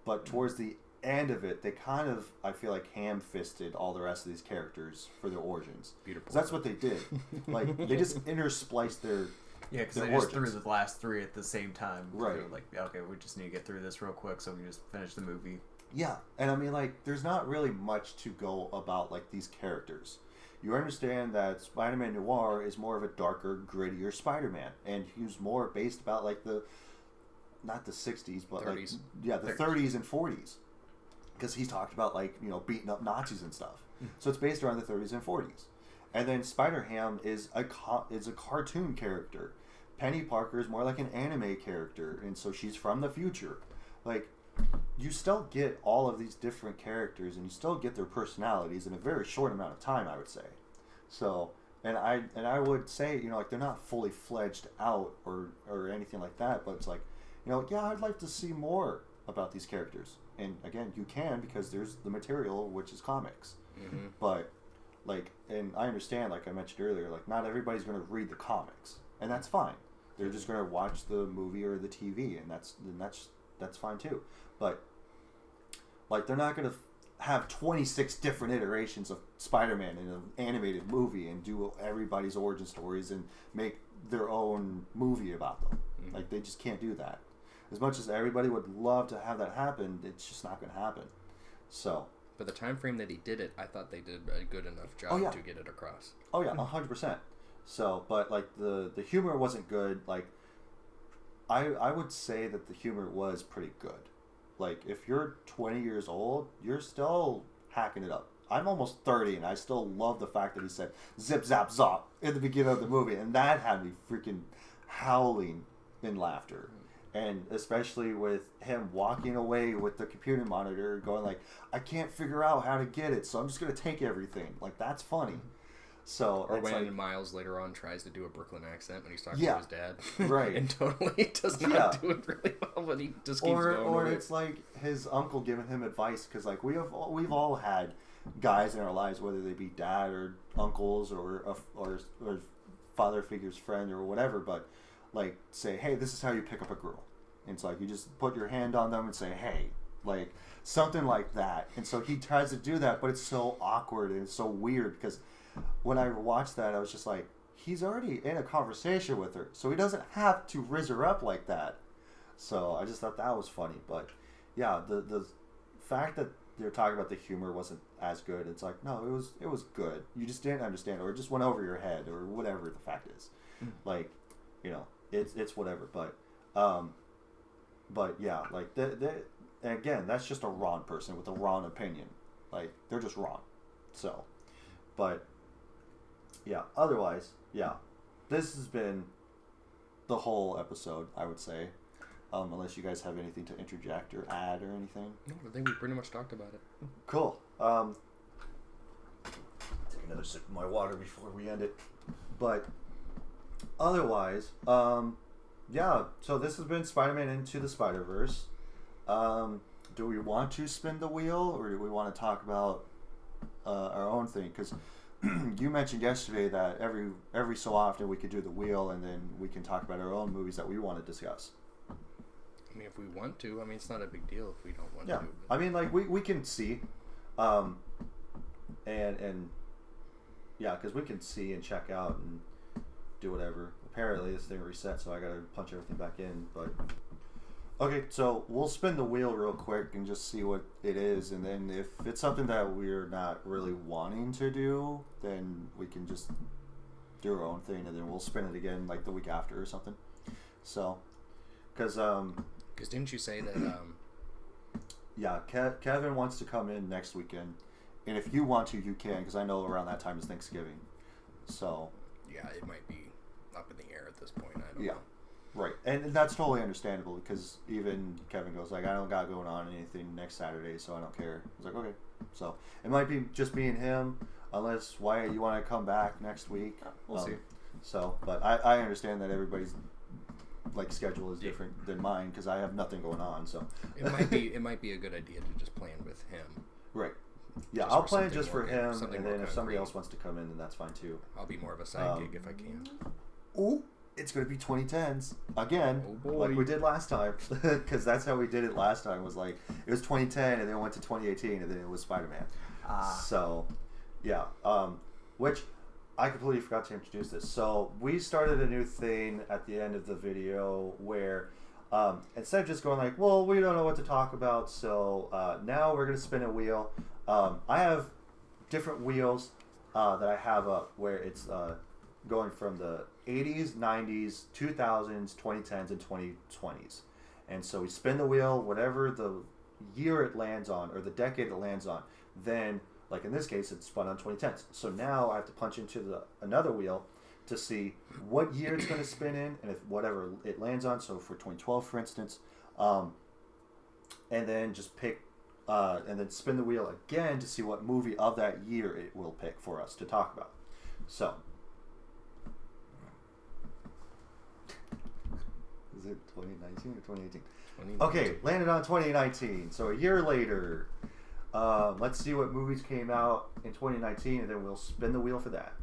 but towards the end of it, they kind of, I feel like, ham-fisted all the rest of these characters for their origins. Beautiful. That's what they did. Like they just interspliced their because they just threw the last 3 at the same time. Right. Like, okay, we just need to get through this real quick so we can just finish the movie. Yeah, and I mean, like, there's not really much to go about, like, these characters. You understand that Spider-Man Noir is more of a darker, grittier Spider-Man, and he's more based about, like, not the 60s, but, 30s. The 30s and 40s. Because he's talked about, like, you know, beating up Nazis and stuff. So it's based around the 30s and 40s. And then Spider-Ham is a cartoon character. Penny Parker is more like an anime character, and so she's from the future. Like, you still get all of these different characters, and you still get their personalities in a very short amount of time, I would say. So, and I would say, you know, like, they're not fully fledged out or anything like that, but it's like, you know, yeah, I'd like to see more about these characters. And again, you can, because there's the material, which is comics. But, like, and I understand, like I mentioned earlier, like, not everybody's going to read the comics, and that's fine. They're just going to watch the movie or the TV, and that's fine too. But, like, they're not going to have 26 different iterations of Spider-Man in an animated movie and do everybody's origin stories and make their own movie about them. Like, they just can't do that. As much as everybody would love to have that happen, it's just not going to happen. So, but the time frame that he did it, I thought they did a good enough job to get it across. Oh yeah, 100%. So, but like the humor wasn't good. Like, I would say that the humor was pretty good. Like, if you're 20 years old, you're still hacking it up. I'm almost 30, and I still love the fact that he said "zip zap zop" in the beginning of the movie, and that had me freaking howling in laughter. And especially with him walking away with the computer monitor, going like, I can't figure out how to get it, so I'm just going to take everything. Like, that's funny. So, or when like, Miles later on tries to do a Brooklyn accent when he's talking to his dad. Right. And totally does not do it really well, but he just keeps going. Or it's like his uncle giving him advice, because like we've all had guys in our lives, whether they be dad or uncles or father figure's friend or whatever, but like, say, hey, this is how you pick up a girl. And it's like, you just put your hand on them and say, hey, like, something like that. And so he tries to do that, but it's so awkward and it's so weird, because when I watched that, I was just like, he's already in a conversation with her, so he doesn't have to rizz her up like that. So I just thought that was funny. But yeah, the fact that they're talking about the humor wasn't as good, it's like, no, it was good. You just didn't understand, or it just went over your head, or whatever the fact is. Like, you know, it's whatever. But yeah, like and again, that's just a wrong person with a wrong opinion. Like, they're just wrong. So, but yeah, otherwise, yeah, this has been the whole episode, I would say. Unless you guys have anything to interject or add or anything. No, I think we pretty much talked about it. Cool. Take another sip of my water before we end it. But otherwise, yeah, so this has been Spider-Man Into the Spiderverse. Do we want to spin the wheel, or do we want to talk about our own thing? Because you mentioned yesterday that every so often we could do the wheel, and then we can talk about our own movies that we want to discuss. I mean, if we want to, I mean, it's not a big deal if we don't want to. Yeah, I mean, like, we can see, and yeah, because we can see and check out and do whatever. Apparently this thing reset, so I gotta punch everything back in. But okay, so we'll spin the wheel real quick and just see what it is, and then if it's something that we're not really wanting to do, then we can just do our own thing, and then we'll spin it again like the week after or something. So, because didn't you say that? Yeah, Kevin wants to come in next weekend, and if you want to, you can, because I know around that time is Thanksgiving. So. Yeah, it might be up in the air at this point. I don't know. Right, and that's totally understandable because even Kevin goes like, I don't got going on anything next Saturday, so I don't care. I was like, okay. So it might be just me and him, unless Wyatt, you want to come back next week. We'll see. So, but I understand that everybody's like schedule is different than mine because I have nothing going on. So it might be a good idea to just plan with him. Right. Yeah, Just I'll for plan something just for more him, something and more then if somebody concrete. else wants to come in, then that's fine too. I'll be more of a side gig if I can. Ooh, it's going to be 2010s again, Oh boy. like we did last time, because that's how we did it last time. Was like it was 2010, and then it went to 2018, and then it was Spider-Man. So, yeah, which I completely forgot to introduce this. So we started a new thing at the end of the video where instead of just going like, well, we don't know what to talk about, so now we're going to spin a wheel. I have different wheels that I have up where it's going from the 80s, 90s, 2000s, 2010s, and 2020s. And so we spin the wheel, whatever the year it lands on, or the decade it lands on, then, like in this case, it's spun on 2010s. So now I have to punch into another wheel to see what year it's going to spin in, and if whatever it lands on, so for 2012, for instance, and then just pick, and then spin the wheel again to see what movie of that year it will pick for us to talk about. So, is it 2019 or 2018? Okay, landed on 2019. So a year later, let's see what movies came out in 2019, and then we'll spin the wheel for that.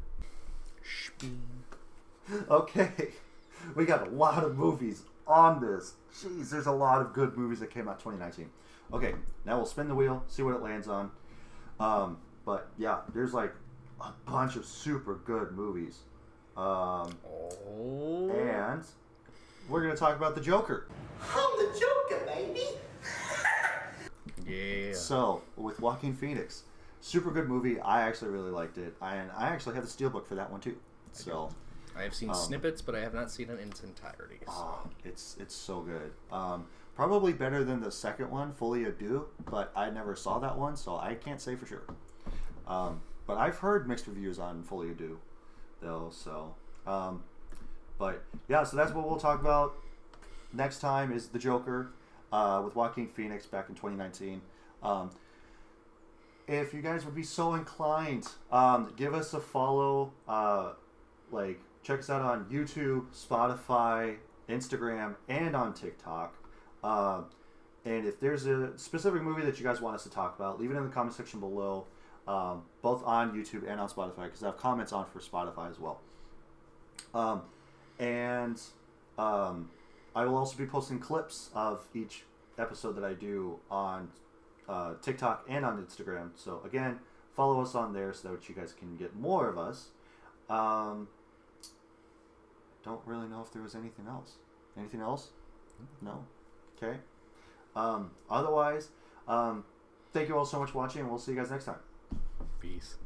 Okay, we got a lot of movies on this. Jeez, there's a lot of good movies that came out 2019. Okay, now we'll spin the wheel, see what it lands on. But yeah, there's like a bunch of super good movies. And we're going to talk about the Joker. I'm the Joker, baby. Yeah. So, with Joaquin Phoenix. Super good movie. I actually really liked it. And I actually have the steelbook for that one too. So I have seen snippets, but I have not seen it in its entirety. So. Oh, it's so good. Probably better than the second one, Fully Ado, but I never saw that one, so I can't say for sure. But I've heard mixed reviews on Fully Ado, though. So, but yeah, so that's what we'll talk about next time is the Joker with Joaquin Phoenix back in 2019. If you guys would be so inclined, give us a follow. Like, check us out on YouTube, Spotify, Instagram, and on TikTok. And if there's a specific movie that you guys want us to talk about, leave it in the comment section below, both on YouTube and on Spotify, because I have comments on for Spotify as well. And I will also be posting clips of each episode that I do on TikTok and on Instagram. So again, follow us on there so that you guys can get more of us. Don't really know if there was anything else. Anything else? No? Okay. Otherwise, thank you all so much for watching, and we'll see you guys next time. Peace.